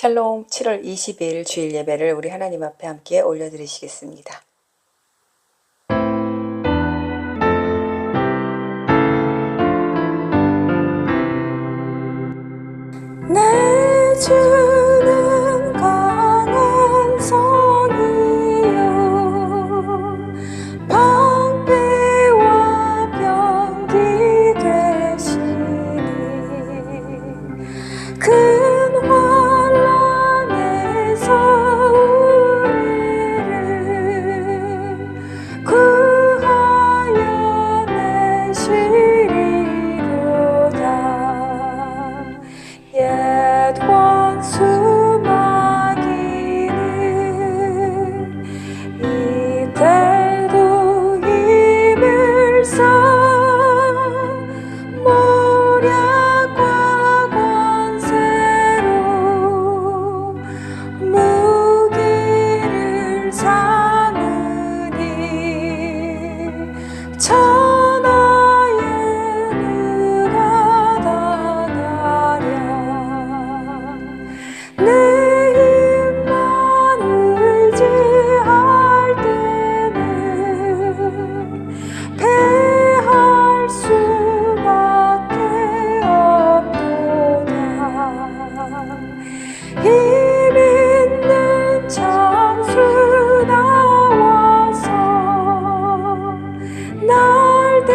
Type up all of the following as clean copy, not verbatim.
샬롬 7월 20일 주일 예배를 우리 하나님 앞에 함께 올려드리시겠습니다. 내 주는 강한 성이요 방패와 병기 되시니 큰 환난에서 우리를 구하여 내시리로다. 옛 원수 마귀는 이때도 힘을 써 모략과 권세로 무기를 삼으니 천하에 누가 당하랴. 내 힘만 의지할 때는 패할 수밖에 없도다. 힘 있는 장수 나와서 날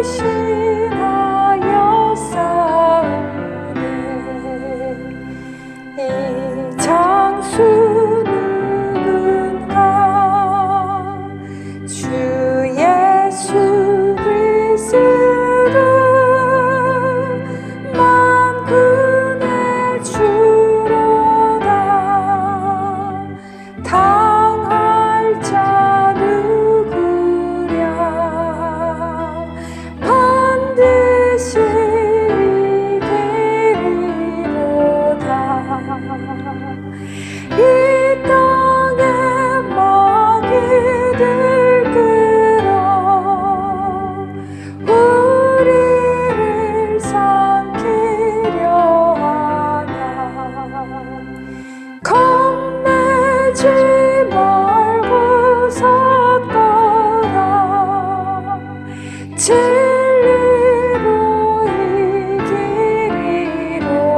대신하여 싸우네. 이 장수 누군가? 주 예수 그리스도 만군의 주로다. 당할 자 누구랴? 반드시 이기리로다. 이 땅의 마귀들 끌어 우리를 삼키려 하나. 겁내지 말고 섰더라. 진리로 이기리로다.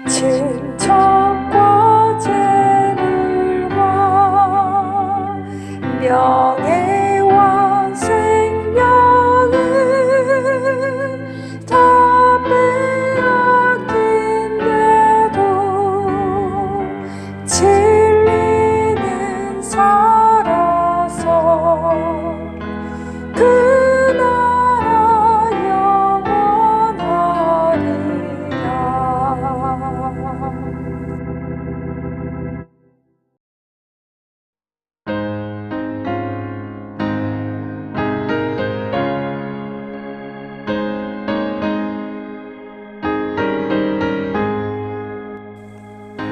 친척과 재물과 명예와 생명은 다 빼앗긴데도 진리는 살아서 그 나라 영원하리라.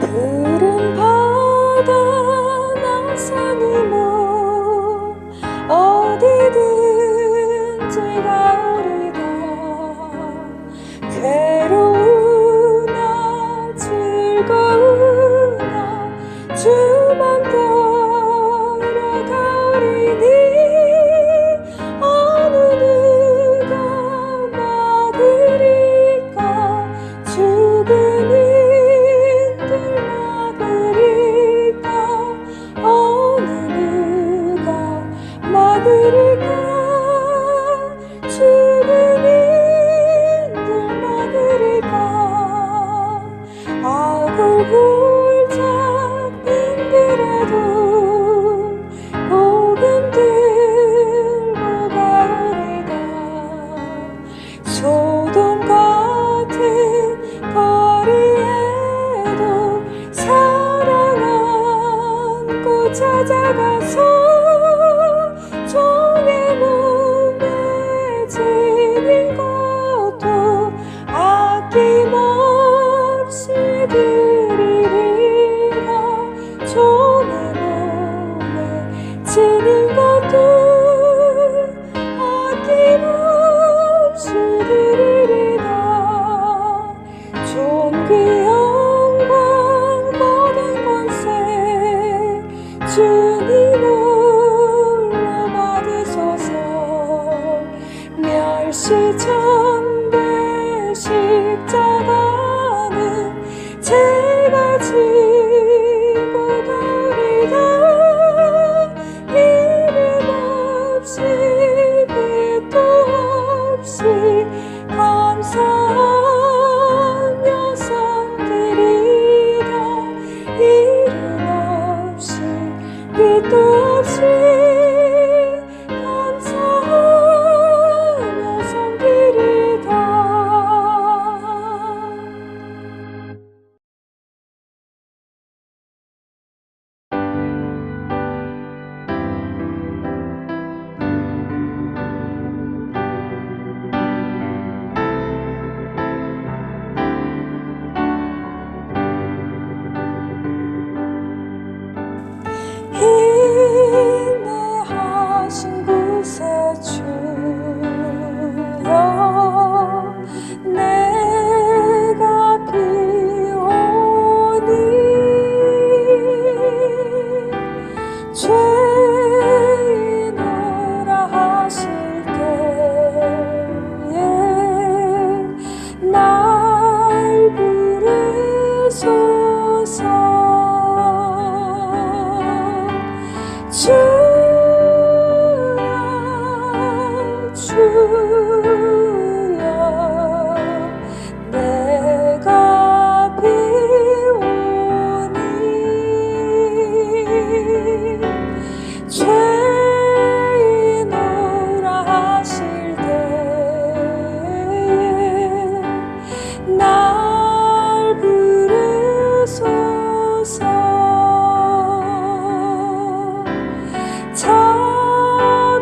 푸른 바다 나산이 뭐 어디든지 가오리다. 괴로우나 즐거우나 주만 따라가리니 어느 누가 막으리까? 죽음이 막으리까? 어느 누가 막으리까? 죽음인들 막으리까? 악을 골짝 빙그레도 복음 들고 가오리다. 소돔 같은 거리에도 사랑 안고 찾아가서 종의 몸에 지닌 것도 아낌없이 드리리라. 종의 몸에 지닌 것도 아낌없이 드리리라. 존귀한 주님을 받으소서. 멸시천대 십자가는 제가 지고 가리라. 이름 없이 빛도 없이 감사하며 섬기리라. 이름 없이 빛도 없이 감사하며 섬기리라. 인내하신 구세주여, 내가 비오니 죄인오라 하실 때에 날 부르소서. 주여 내가 비오니 죄인오라 하실 때에 날 부르소서.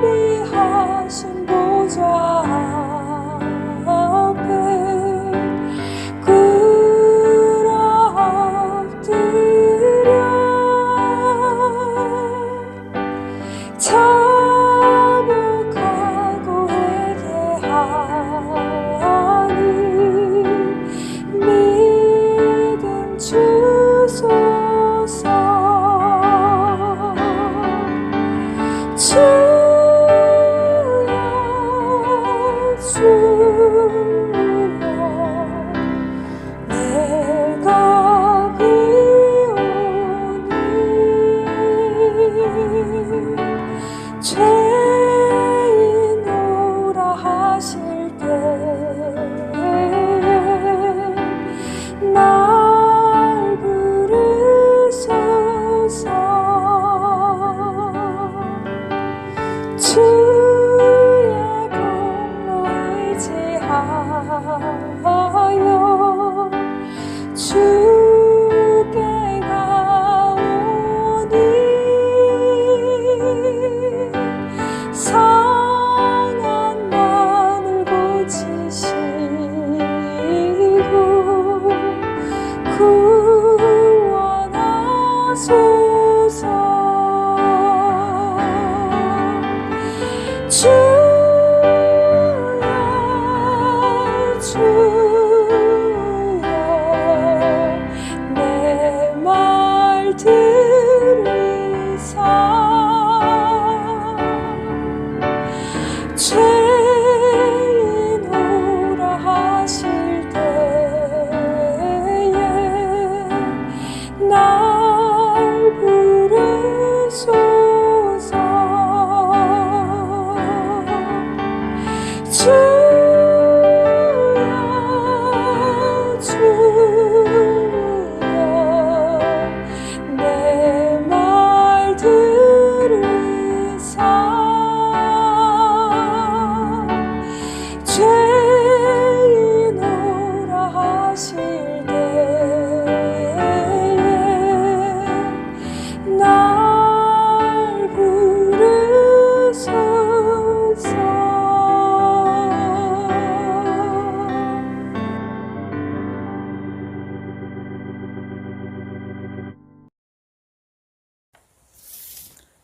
자비하신 보좌 앞에 꿇어 엎드려 자복하고 회개하니 믿음 주소서. 내가 비오니 죄인오라 하실 때에 날 부르소서. 주의 공로 의지하여 주께 가오니 상한 마음을 고치시고 구원하소서. 주여 내 말 들으사 죄인오라 하실 때에 날 부르소서.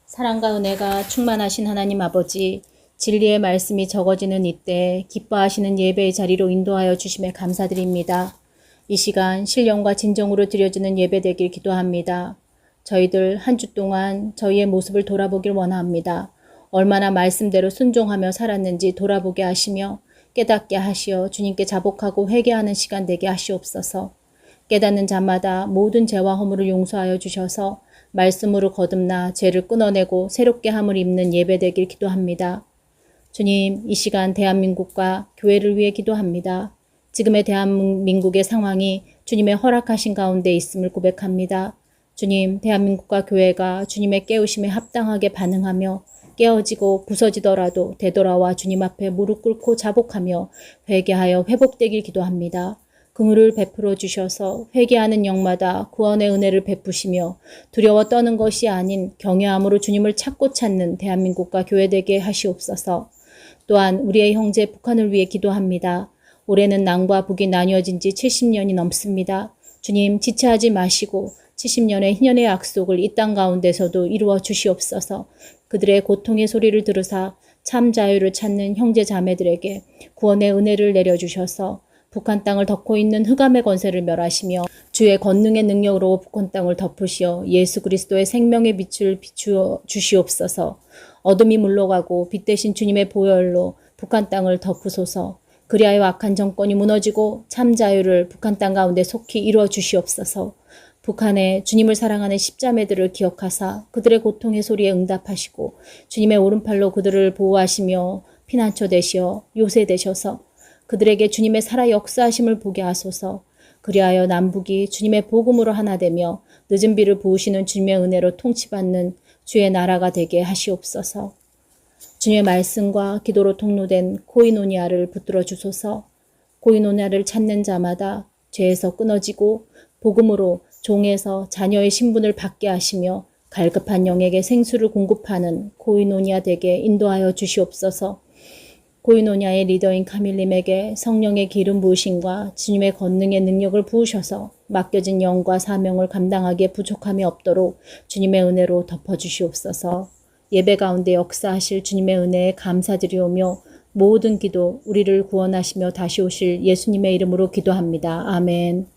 사랑과 은혜가 충만하신 하나님 아버지, 진리의 말씀이 적어지는 이때 기뻐하시는 예배의 자리로 인도하여 주심에 감사드립니다. 이 시간 신령과 진정으로 드려지는 예배 되길 기도합니다. 저희들 한 주 동안 저희의 모습을 돌아보길 원합니다. 얼마나 말씀대로 순종하며 살았는지 돌아보게 하시며 깨닫게 하시어 주님께 자복하고 회개하는 시간 되게 하시옵소서. 깨닫는 자마다 모든 죄와 허물을 용서하여 주셔서 말씀으로 거듭나 죄를 끊어내고 새롭게 함을 입는 예배 되길 기도합니다. 주님, 이 시간 대한민국과 교회를 위해 기도합니다. 지금의 대한민국의 상황이 주님의 허락하신 가운데 있음을 고백합니다. 주님, 대한민국과 교회가 주님의 깨우심에 합당하게 반응하며 깨어지고 부서지더라도 되돌아와 주님 앞에 무릎 꿇고 자복하며 회개하여 회복되길 기도합니다. 긍휼을 베풀어 주셔서 회개하는 영마다 구원의 은혜를 베푸시며 두려워 떠는 것이 아닌 경외함으로 주님을 찾고 찾는 대한민국과 교회 되게 하시옵소서. 또한 우리의 형제 북한을 위해 기도합니다. 올해는 남과 북이 나뉘어진 지 70년이 넘습니다. 주님, 지체하지 마시고 70년의 희년의 약속을 이 땅 가운데서도 이루어 주시옵소서. 그들의 고통의 소리를 들으사 참 자유를 찾는 형제 자매들에게 구원의 은혜를 내려주셔서 북한 땅을 덮고 있는 흑암의 권세를 멸하시며 주의 권능의 능력으로 북한 땅을 덮으시어 예수 그리스도의 생명의 빛을 비추어 주시옵소서. 어둠이 물러가고 빛 대신 주님의 보혈로 북한 땅을 덮으소서. 그리하여 악한 정권이 무너지고 참 자유를 북한 땅 가운데 속히 이루어 주시옵소서. 북한의 주님을 사랑하는 십자매들을 기억하사 그들의 고통의 소리에 응답하시고 주님의 오른팔로 그들을 보호하시며 피난처 되시어 요새 되셔서 그들에게 주님의 살아 역사하심을 보게 하소서. 그리하여 남북이 주님의 복음으로 하나 되며 늦은 비를 부으시는 주님의 은혜로 통치받는 주의 나라가 되게 하시옵소서. 주님의 말씀과 기도로 통로된 코이노니아를 붙들어 주소서. 코이노니아를 찾는 자마다 죄에서 끊어지고 복음으로 종에서 자녀의 신분을 받게 하시며 갈급한 영에게 생수를 공급하는 코이노니아 되게 인도하여 주시옵소서. 코이노니아의 리더인 카밀님에게 성령의 기름 부으심과 주님의 권능의 능력을 부으셔서 맡겨진 영과 사명을 감당하기에 부족함이 없도록 주님의 은혜로 덮어주시옵소서. 예배 가운데 역사하실 주님의 은혜에 감사드리오며 모든 기도 우리를 구원하시며 다시 오실 예수님의 이름으로 기도합니다. 아멘.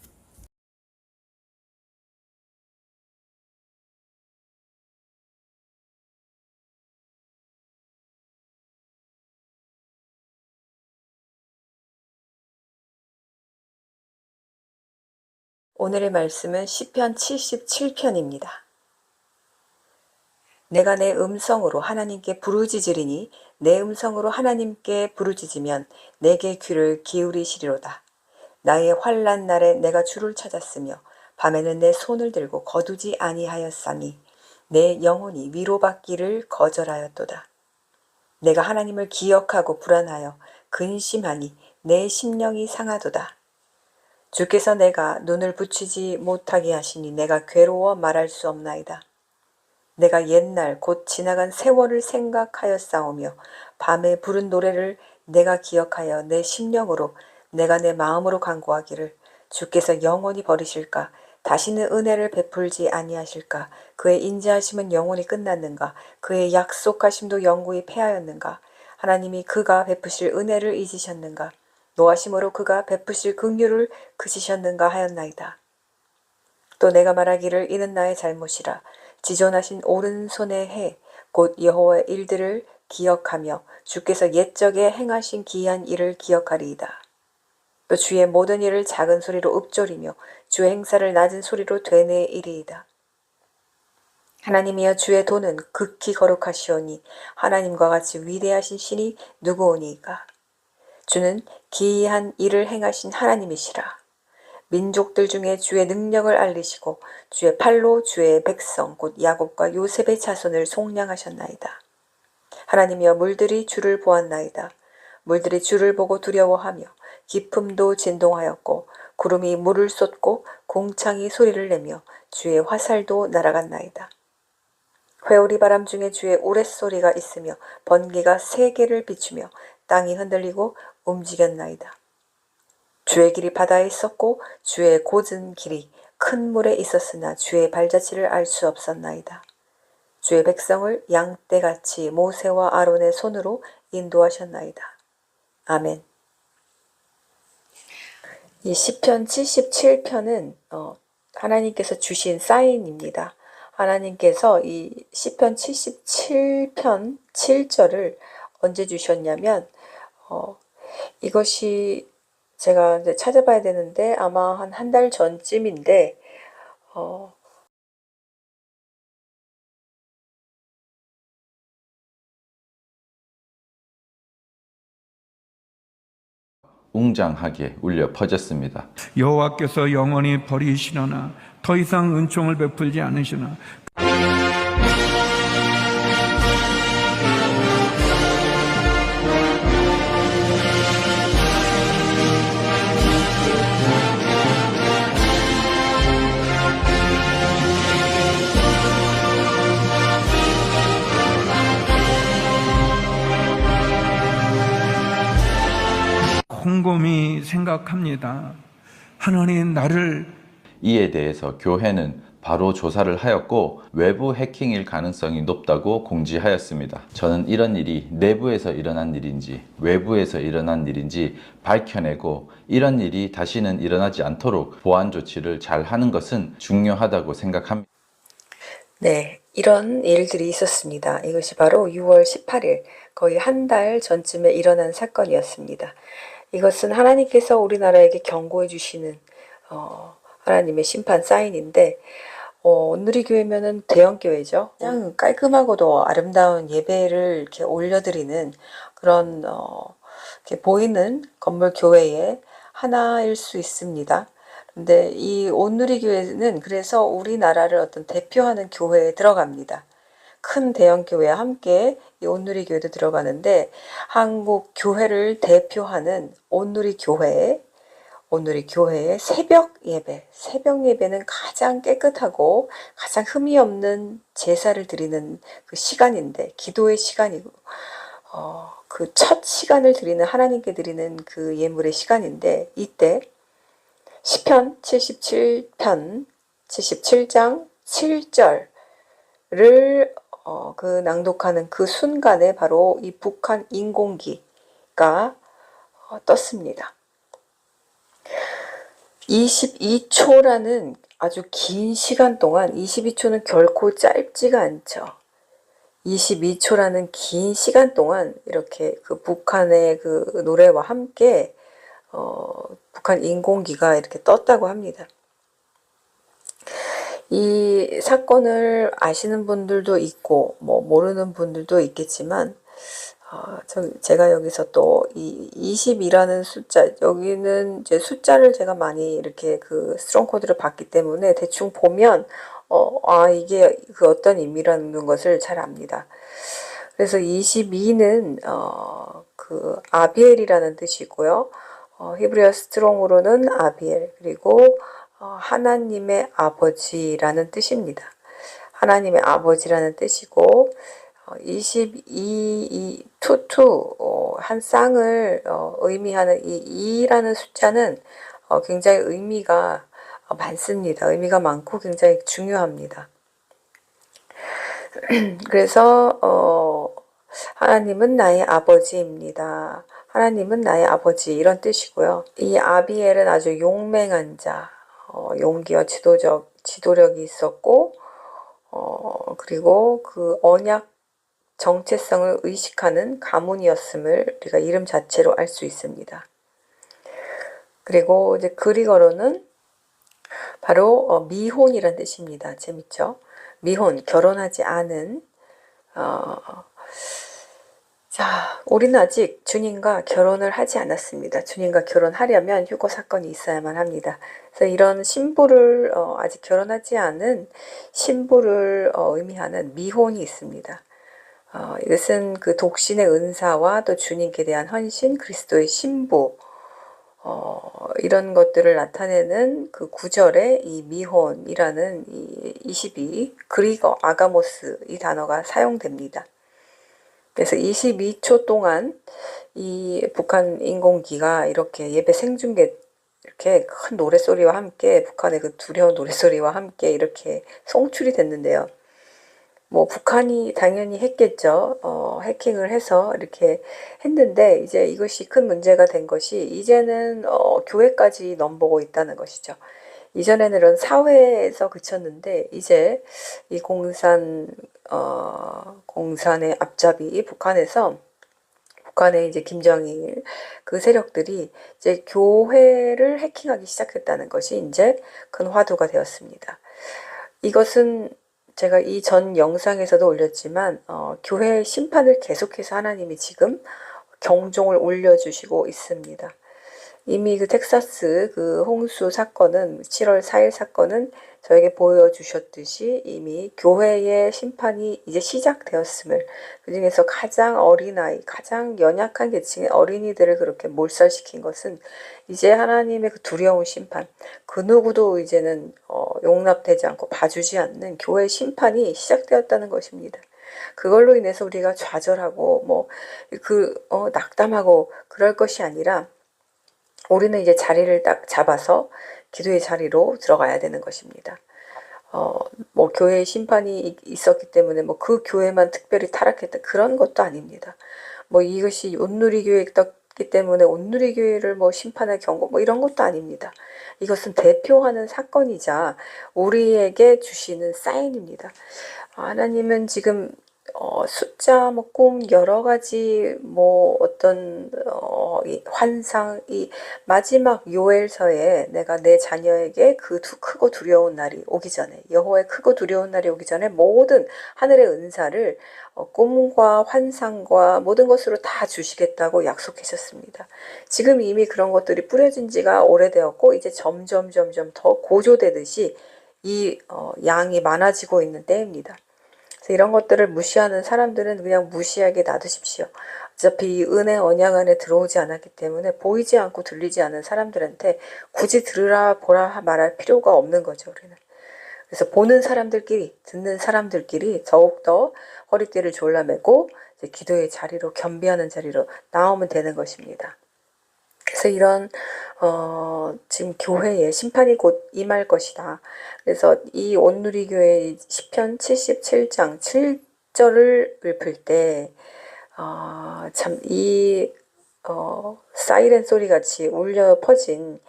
오늘의 말씀은 시편 77편입니다. 내가 내 음성으로 하나님께 부르짖으리니 내 음성으로 하나님께 부르짖으면 내게 귀를 기울이시리로다. 나의 환난 날에 내가 주를 찾았으며 밤에는 내 손을 들고 거두지 아니하였사니 내 영혼이 위로받기를 거절하였도다. 내가 하나님을 기억하고 불안하여 근심하니 내 심령이 상하도다. 주께서 내가 눈을 붙이지 못하게 하시니 내가 괴로워 말할 수 없나이다. 내가 옛날 곧 지나간 세월을 생각하였사오며 밤에 부른 노래를 내가 기억하여 내 심령으로 내가 내 마음으로 간구하기를 주께서 영원히 버리실까? 다시는 은혜를 베풀지 아니하실까? 그의 인자하심은 영원히 끝났는가? 그의 약속하심도 영구히 패하였는가? 하나님이 그가 베푸실 은혜를 잊으셨는가? 노하심으로 그가 베푸실 긍휼을 그치셨는가 하였나이다. 또 내가 말하기를 이는 나의 잘못이라. 지존하신 오른손의 해 곧 여호와의 일들을 기억하며 주께서 옛적에 행하신 기이한 일을 기억하리이다. 또 주의 모든 일을 작은 소리로 읊조리며 주의 행사를 낮은 소리로 되뇌이리이다. 하나님이여 주의 도는 극히 거룩하시오니 하나님과 같이 위대하신 신이 누구오니까. 주는 기이한 일을 행하신 하나님이시라. 민족들 중에 주의 능력을 알리시고 주의 팔로 주의 백성 곧 야곱과 요셉의 자손을 속량하셨나이다. 하나님이여 물들이 주를 보았나이다. 물들이 주를 보고 두려워하며 깊음도 진동하였고 구름이 물을 쏟고 공창이 소리를 내며 주의 화살도 날아갔나이다. 회오리 바람 중에 주의 우레소리가 있으며 번개가 세계를 비추며 땅이 흔들리고 움직였나이다. 주의 길이 바다에 있었고 주의 곧은 길이 큰 물에 있었으나 주의 발자취를 알 수 없었나이다. 주의 백성을 양떼같이 모세와 아론의 손으로 인도하셨나이다. 아멘. 이 시편 77편은 하나님께서 주신 사인입니다. 하나님께서 이 시편 77편 7절을 언제 주셨냐면 이것이 제가 이제 찾아봐야 되는데 아마 한 달 전쯤인데 웅장하게 울려 퍼졌습니다. 여호와께서 영원히 버리시려나 더 이상 은총을 베풀지 않으시나 곰곰이 생각합니다. 하나님 나를 이에 대해서 교회는 바로 조사를 하였고 외부 해킹일 가능성이 높다고 공지하였습니다. 저는 이런 일이 내부에서 일어난 일인지 외부에서 일어난 일인지 밝혀내고 이런 일이 다시는 일어나지 않도록 보안 조치를 잘 하는 것은 중요하다고 생각합니다. 네, 이런 일들이 있었습니다. 이것이 바로 6월 18일 거의 한 달 전쯤에 일어난 사건이었습니다. 이것은 하나님께서 우리나라에게 경고해 주시는 하나님의 심판 사인인데 온누리교회면은 대형교회죠. 그냥 깔끔하고도 아름다운 예배를 이렇게 올려드리는 그런 이렇게 보이는 건물 교회의 하나일 수 있습니다. 근데 이 온누리교회는 그래서 우리나라를 어떤 대표하는 교회에 들어갑니다. 큰 대형 교회와 함께 이 온누리교회도 들어가는데 한국 교회를 대표하는 온누리교회의 새벽 예배는 가장 깨끗하고 가장 흠이 없는 제사를 드리는 그 시간인데 기도의 시간이고 그 첫 시간을 드리는 하나님께 드리는 그 예물의 시간인데 이때 시편 77장 7절을 그 낭독하는 그 순간에 바로 이 북한 인공기가 떴습니다. 22초라는 아주 긴 시간 동안 22초는 결코 짧지가 않죠. 22초라는 긴 시간 동안 이렇게 그 북한의 그 노래와 함께 북한 인공기가 이렇게 떴다고 합니다. 이 사건을 아시는 분들도 있고 뭐 모르는 분들도 있겠지만 제가 여기서 또 이 20이라는 숫자, 여기는 이제 숫자를 제가 많이 이렇게 그 스트롱 코드를 봤기 때문에 대충 보면 이게 그 어떤 의미라는 것을 잘 압니다. 그래서 22는 그 아비엘이라는 뜻이고요. 히브리어 스트롱으로는 아비엘, 그리고 하나님의 아버지라는 뜻입니다. 하나님의 아버지라는 뜻이고 한 쌍을 의미하는 이 2라는 숫자는 굉장히 의미가 많습니다. 의미가 많고 굉장히 중요합니다. 그래서 하나님은 나의 아버지입니다. 하나님은 나의 아버지 이런 뜻이고요. 이 아비엘은 아주 용맹한 자, 용기와 지도력이 있었고 그리고 그 언약 정체성을 의식하는 가문이었음을 우리가 이름 자체로 알 수 있습니다. 그리고 이제 그리거로는 바로 미혼이란 뜻입니다. 재밌죠? 미혼, 결혼하지 않은 자, 우리는 아직 주님과 결혼을 하지 않았습니다. 주님과 결혼하려면 휴거 사건이 있어야만 합니다. 그래서 이런 신부를 아직 결혼하지 않은 신부를 의미하는 미혼이 있습니다. 이것은 그 독신의 은사와 또 주님께 대한 헌신, 그리스도의 신부 이런 것들을 나타내는 그 구절에 이 미혼이라는 이 22 그리거 아가모스 이 단어가 사용됩니다. 그래서 22초 동안 이 북한 인공기가 이렇게 예배 생중계 이렇게 큰 노랫소리와 함께 북한의 그 두려운 노랫소리와 함께 이렇게 송출이 됐는데요. 뭐 북한이 당연히 했겠죠. 해킹을 해서 이렇게 했는데 이제 이것이 큰 문제가 된 것이 이제는 교회까지 넘보고 있다는 것이죠. 이전에는 이런 사회에서 그쳤는데 이제 이 공산의 앞잡이 북한의 이제 김정일 그 세력들이 이제 교회를 해킹하기 시작했다는 것이 이제 큰 화두가 되었습니다. 이것은 제가 이 전 영상에서도 올렸지만 교회의 심판을 계속해서 하나님이 지금 경종을 울려주시고 있습니다. 이미 그 텍사스 그 홍수 사건은 7월 4일 사건은 저에게 보여주셨듯이 이미 교회의 심판이 이제 시작되었음을, 그중에서 가장 어린아이, 가장 연약한 계층의 어린이들을 그렇게 몰살시킨 것은 이제 하나님의 그 두려운 심판, 그 누구도 이제는 용납되지 않고 봐주지 않는 교회의 심판이 시작되었다는 것입니다. 그걸로 인해서 우리가 좌절하고 낙담하고 그럴 것이 아니라 우리는 이제 자리를 딱 잡아서 기도의 자리로 들어가야 되는 것입니다. 교회의 심판이 있었기 때문에 그 교회만 특별히 타락했다 그런 것도 아닙니다. 이것이 온누리교회였기 때문에 온누리교회를 심판할 경고 이런 것도 아닙니다. 이것은 대표하는 사건이자 우리에게 주시는 사인입니다. 하나님은 지금 숫자, 꿈, 여러 가지 어떤 이 환상, 이 마지막 요엘서에 내가 내 자녀에게 그 크고 두려운 날이 오기 전에, 여호와의 크고 두려운 날이 오기 전에 모든 하늘의 은사를 꿈과 환상과 모든 것으로 다 주시겠다고 약속하셨습니다. 지금 이미 그런 것들이 뿌려진 지가 오래되었고 이제 점점 더 고조되듯이 이 양이 많아지고 있는 때입니다. 이런 것들을 무시하는 사람들은 그냥 무시하게 놔두십시오. 어차피 이 은혜 언약 안에 들어오지 않았기 때문에 보이지 않고 들리지 않는 사람들한테 굳이 들으라 보라 말할 필요가 없는 거죠, 우리는. 그래서 보는 사람들끼리, 듣는 사람들끼리 더욱더 허리띠를 졸라매고 이제 기도의 자리로, 겸비하는 자리로 나오면 되는 것입니다. 그래서 이런 지금 교회에 심판이 곧 임할 것이다. 그래서 이 온누리교회 시편 77장 7절을 읊을 때 참 이 사이렌 소리 같이 울려 퍼진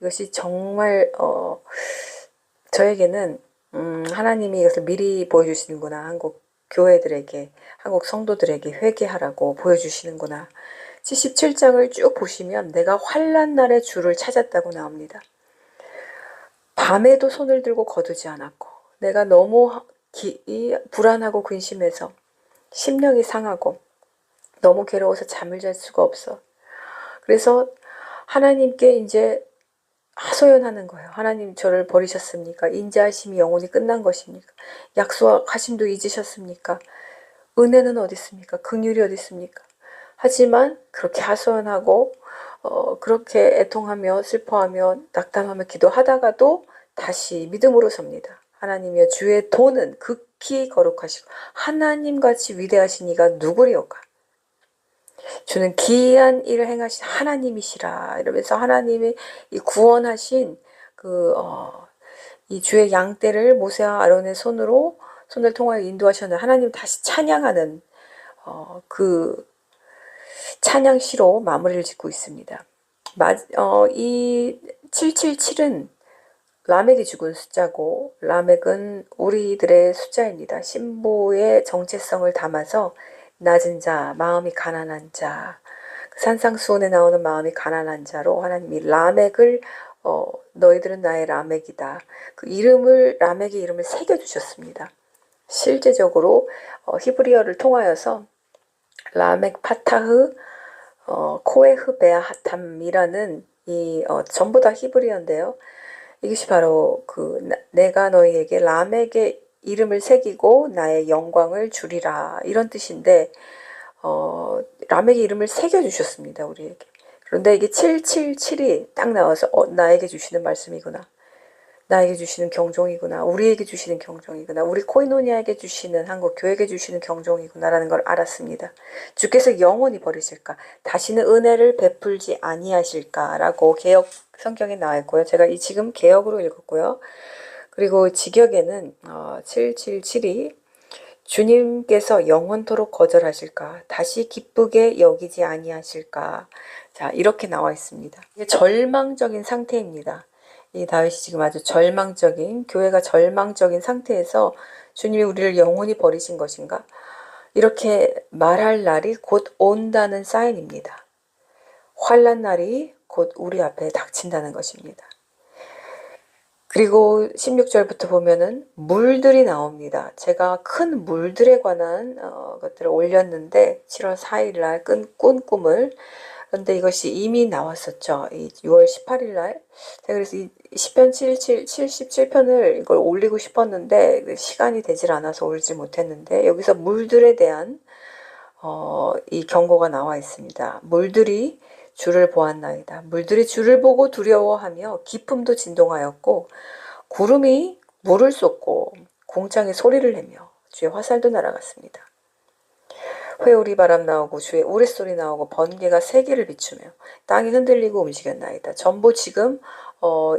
이것이 정말 저에게는 하나님이 이것을 미리 보여주시는구나. 한국 교회들에게, 한국 성도들에게 회개하라고 보여주시는구나. 77장을 쭉 보시면 내가 환난 날에 주를 찾았다고 나옵니다. 밤에도 손을 들고 거두지 않았고, 내가 너무 불안하고 근심해서 심령이 상하고 너무 괴로워서 잠을 잘 수가 없어. 그래서 하나님께 이제 하소연하는 거예요. 하나님, 저를 버리셨습니까? 인자하심이 영원히 끝난 것입니까? 약속하심도 잊으셨습니까? 은혜는 어디 있습니까? 긍휼이 어디 있습니까? 하지만 그렇게 하소연하고 그렇게 애통하며 슬퍼하며 낙담하며 기도하다가도 다시 믿음으로 섭니다. 하나님이여, 주의 도는 극히 거룩하시고 하나님같이 위대하신 이가 누구리오까? 주는 기이한 일을 행하신 하나님이시라. 이러면서 하나님이 이 구원하신 이 주의 양떼를 모세와 아론의 손을 통하여 인도하셨는 하나님 다시 찬양하는 그 찬양시로 마무리를 짓고 있습니다. 이 777은 라멕이 죽은 숫자고, 라멕은 우리들의 숫자입니다. 신부의 정체성을 담아서 낮은 자, 마음이 가난한 자, 산상수훈에 나오는 마음이 가난한 자로 하나님이 라멕을 너희들은 나의 라멕이다. 그 라멕의 이름을 새겨주셨습니다. 실제적으로 히브리어를 통하여서 라멕 파타흐 코에흐 베아하탐이라는 전부 다 히브리어인데요. 이것이 바로 내가 너희에게 라멕의 이름을 새기고 나의 영광을 주리라, 이런 뜻인데 라멕의 이름을 새겨주셨습니다, 우리에게. 그런데 이게 777이 딱 나와서 나에게 주시는 말씀이구나, 나에게 주시는 경종이구나, 우리에게 주시는 경종이구나, 우리 코이노니아에게 주시는, 한국 교회에게 주시는 경종이구나라는 걸 알았습니다. 주께서 영원히 버리실까? 다시는 은혜를 베풀지 아니하실까라고 개역 성경에 나와 있고요. 제가 지금 개역으로 읽었고요. 그리고 직역에는 777이 주님께서 영원토록 거절하실까? 다시 기쁘게 여기지 아니하실까? 자, 이렇게 나와 있습니다. 이게 절망적인 상태입니다. 이 다윗이 지금 아주 절망적인, 교회가 절망적인 상태에서 주님이 우리를 영원히 버리신 것인가? 이렇게 말할 날이 곧 온다는 사인입니다. 환난 날이 곧 우리 앞에 닥친다는 것입니다. 그리고 16절부터 보면은 물들이 나옵니다. 제가 큰 물들에 관한 것들을 올렸는데 7월 4일 날 꾼 꿈을, 그런데 이것이 이미 나왔었죠. 이 6월 18일 날. 제가 그래서 이 시편 77편을 이걸 올리고 싶었는데 시간이 되질 않아서 올리지 못했는데, 여기서 물들에 대한 이 경고가 나와 있습니다. 물들이 주를 보았나이다. 물들이 주를 보고 두려워하며 기품도 진동하였고 구름이 물을 쏟고 공창이 소리를 내며 주의 화살도 날아갔습니다. 회오리 바람 나오고 주의 우레소리 나오고 번개가 세계를 비추며 땅이 흔들리고 움직였나이다. 전부 지금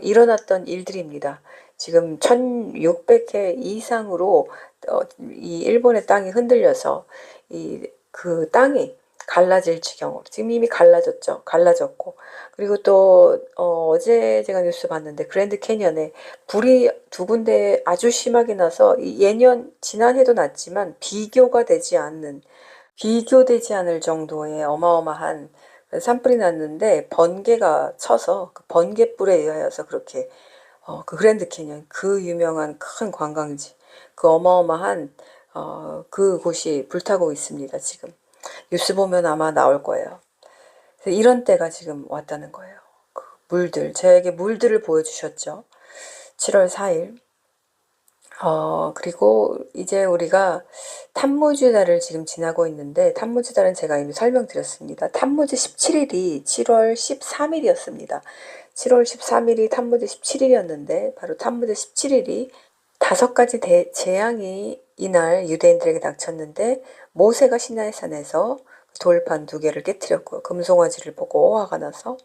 일어났던 일들입니다. 지금 1600회 이상으로 이 일본의 땅이 흔들려서 그 땅이 갈라질 지경으로 지금 이미 갈라졌고, 그리고 또 어제 제가 뉴스 봤는데 그랜드 캐니언에 불이 2군데 아주 심하게 나서 지난해도 났지만 비교되지 않을 정도의 어마어마한 산불이 났는데, 번개가 쳐서 그 번개불에 의하여서 그렇게 그 그랜드 캐니언, 그 유명한 큰 관광지, 그 어마어마한 그곳이 불타고 있습니다. 지금 뉴스 보면 아마 나올 거예요. 이런 때가 지금 왔다는 거예요. 그 물들, 저에게 물들을 보여주셨죠. 7월 4일. 그리고 이제 우리가 탐무주 달을 지금 지나고 있는데, 탐무주 달은 제가 이미 설명드렸습니다. 탐무주 17일이 7월 13일이었습니다. 7월 13일이 탐무주 17일이었는데, 바로 탐무주 17일이 5가지 재앙이 이날 유대인들에게 닥쳤는데, 모세가 시나이 산에서 돌판 2개를 깨뜨렸고요. 금송아지를 보고 화가 나서.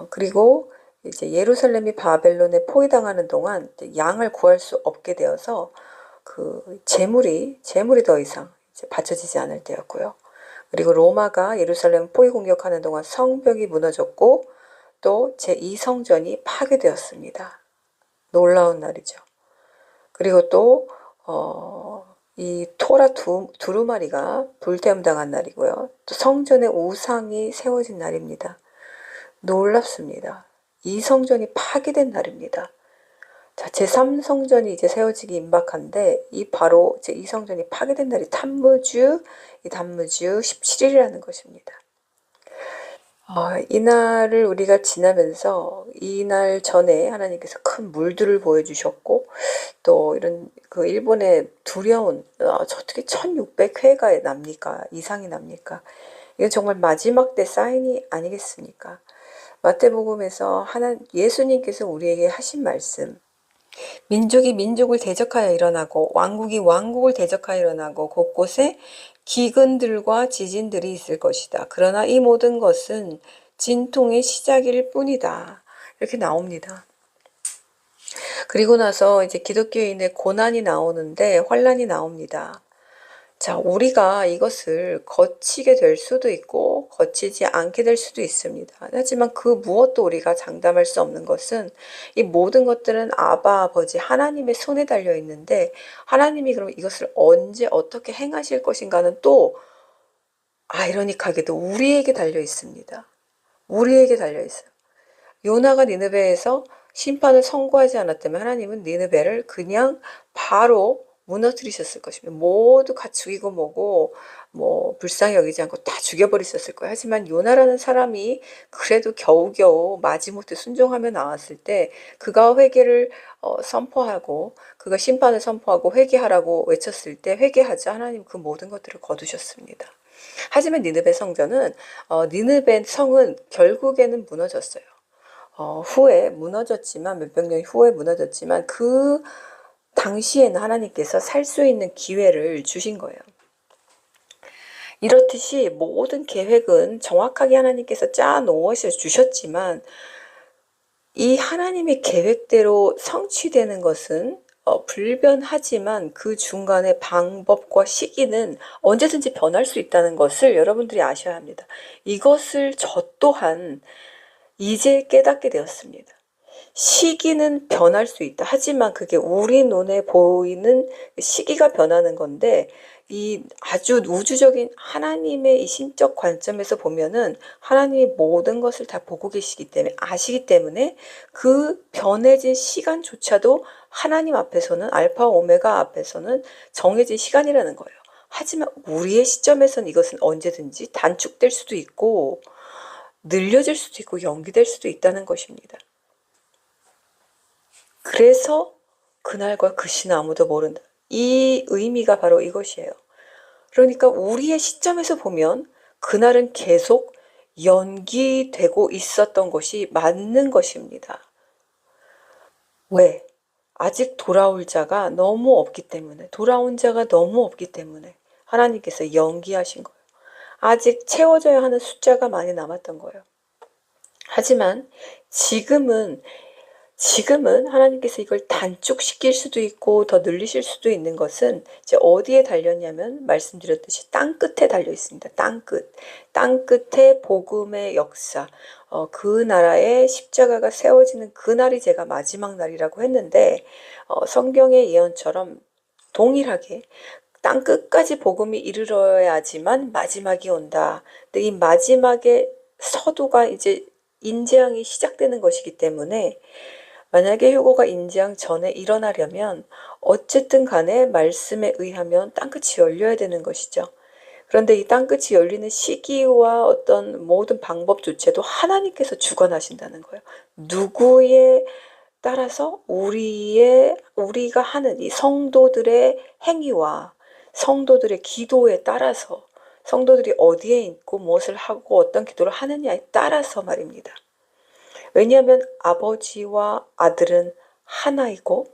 그리고 이제 예루살렘이 바벨론에 포위당하는 동안 양을 구할 수 없게 되어서 그 재물이 더 이상 이제 바쳐지지 않을 때였고요. 그리고 로마가 예루살렘 포위 공격하는 동안 성벽이 무너졌고 또 제2성전이 파괴되었습니다. 놀라운 날이죠. 그리고 또 이 토라 두루마리가 불태움당한 날이고요. 또 성전의 우상이 세워진 날입니다. 놀랍습니다. 이 성전이 파괴된 날입니다. 자, 제3성전이 이제 세워지기 임박한데, 바로 이 성전이 파괴된 날이 탐무주 17일이라는 것입니다. 이 날을 우리가 지나면서 이 날 전에 하나님께서 큰 물들을 보여주셨고, 또 이런 그 일본의 두려운, 어떻게 1600회가 납니까? 이상이 납니까? 이건 정말 마지막 때 사인이 아니겠습니까? 마태복음에서 예수님께서 우리에게 하신 말씀, 민족이 민족을 대적하여 일어나고 왕국이 왕국을 대적하여 일어나고 곳곳에 기근들과 지진들이 있을 것이다. 그러나 이 모든 것은 진통의 시작일 뿐이다. 이렇게 나옵니다. 그리고 나서 이제 기독교인의 고난이 나오는데, 환난이 나옵니다. 자, 우리가 이것을 거치게 될 수도 있고 거치지 않게 될 수도 있습니다. 하지만 그 무엇도 우리가 장담할 수 없는 것은, 이 모든 것들은 아버지 하나님의 손에 달려 있는데, 하나님이 그럼 이것을 언제 어떻게 행하실 것인가는 또 아이러니하게도 우리에게 달려 있습니다. 우리에게 달려 있어요. 요나가 니느베에서 심판을 선고하지 않았다면 하나님은 니느베를 그냥 바로 무너뜨리셨을 것입니다. 모두 죽이고 뭐고 불쌍히 여기지 않고 다 죽여버리셨을 거예요. 하지만 요나라는 사람이 그래도 겨우겨우 마지못해 순종하며 나왔을 때, 그가 회개를 선포하고 그가 심판을 선포하고 회개하라고 외쳤을 때 회개하자 하나님 그 모든 것들을 거두셨습니다. 하지만 니느베 성전은 니느베 성은 결국에는 무너졌어요. 후에 무너졌지만, 몇백 년 후에 무너졌지만 그 당시에는 하나님께서 살 수 있는 기회를 주신 거예요. 이렇듯이 모든 계획은 정확하게 하나님께서 짜놓으셔 주셨지만, 이 하나님의 계획대로 성취되는 것은 불변하지만 그 중간에 방법과 시기는 언제든지 변할 수 있다는 것을 여러분들이 아셔야 합니다. 이것을 저 또한 이제 깨닫게 되었습니다. 시기는 변할 수 있다. 하지만 그게 우리 눈에 보이는 시기가 변하는 건데, 이 아주 우주적인 하나님의 이 신적 관점에서 보면은 하나님이 모든 것을 다 보고 계시기 때문에, 아시기 때문에 그 변해진 시간조차도 하나님 앞에서는, 알파 오메가 앞에서는 정해진 시간이라는 거예요. 하지만 우리의 시점에서는 이것은 언제든지 단축될 수도 있고 늘려질 수도 있고 연기될 수도 있다는 것입니다. 그래서 그날과 그 시는 아무도 모른다. 이 의미가 바로 이것이에요. 그러니까 우리의 시점에서 보면 그날은 계속 연기되고 있었던 것이 맞는 것입니다. 왜? 아직 돌아올 자가 너무 없기 때문에, 돌아온 자가 너무 없기 때문에 하나님께서 연기하신 거예요. 아직 채워져야 하는 숫자가 많이 남았던 거예요. 하지만 지금은 하나님께서 이걸 단축시킬 수도 있고 더 늘리실 수도 있는 것은 이제 어디에 달렸냐면, 말씀드렸듯이 땅 끝에 달려 있습니다. 땅 끝에 복음의 역사, 그 나라의 십자가가 세워지는 그 날이 제가 마지막 날이라고 했는데, 성경의 예언처럼 동일하게 땅 끝까지 복음이 이르러야지만 마지막이 온다. 근데 이 마지막의 서두가 이제 인재앙이 시작되는 것이기 때문에, 만약에 휴거가 인재앙 전에 일어나려면 어쨌든 간에 말씀에 의하면 땅끝이 열려야 되는 것이죠. 그런데 이 땅끝이 열리는 시기와 어떤 모든 방법조차도 하나님께서 주관하신다는 거예요. 누구에 따라서 우리가 하는 이 성도들의 행위와 성도들의 기도에 따라서, 성도들이 어디에 있고 무엇을 하고 어떤 기도를 하느냐에 따라서 말입니다. 왜냐하면 아버지와 아들은 하나이고,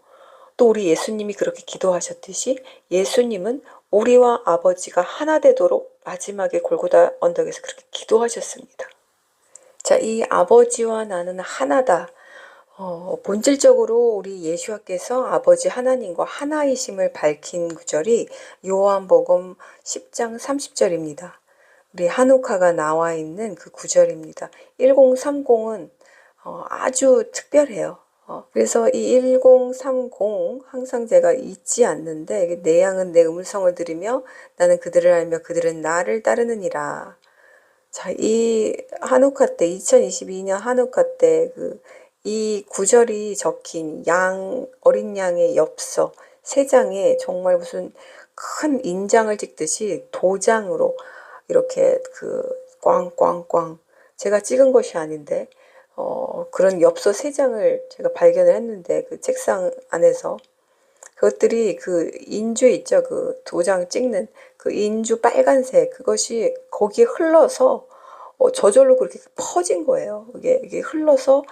또 우리 예수님이 그렇게 기도하셨듯이 예수님은 우리와 아버지가 하나 되도록 마지막에 골고다 언덕에서 그렇게 기도하셨습니다. 자, 이 아버지와 나는 하나다. 본질적으로 우리 예수와께서 아버지 하나님과 하나이심을 밝힌 구절이 요한복음 10장 30절입니다. 우리 한옥화가 나와 있는 그 구절입니다. 1030은 아주 특별해요. 그래서 이 1030 항상 제가 잊지 않는데, 내 양은 내 음성을 들으며 나는 그들을 알며 그들은 나를 따르느니라. 자, 이 한옥화 때, 2022년 한옥화 때 이 구절이 적힌 어린 양의 엽서 3장에 정말 무슨 큰 인장을 찍듯이 도장으로 이렇게 꽝꽝꽝, 제가 찍은 것이 아닌데 그런 엽서 3장을 제가 발견을 했는데, 그 책상 안에서 그것들이 그 인주 있죠, 그 도장 찍는 그 인주 빨간색, 그것이 거기에 흘러서 저절로 그렇게 퍼진 거예요. 이게 흘러서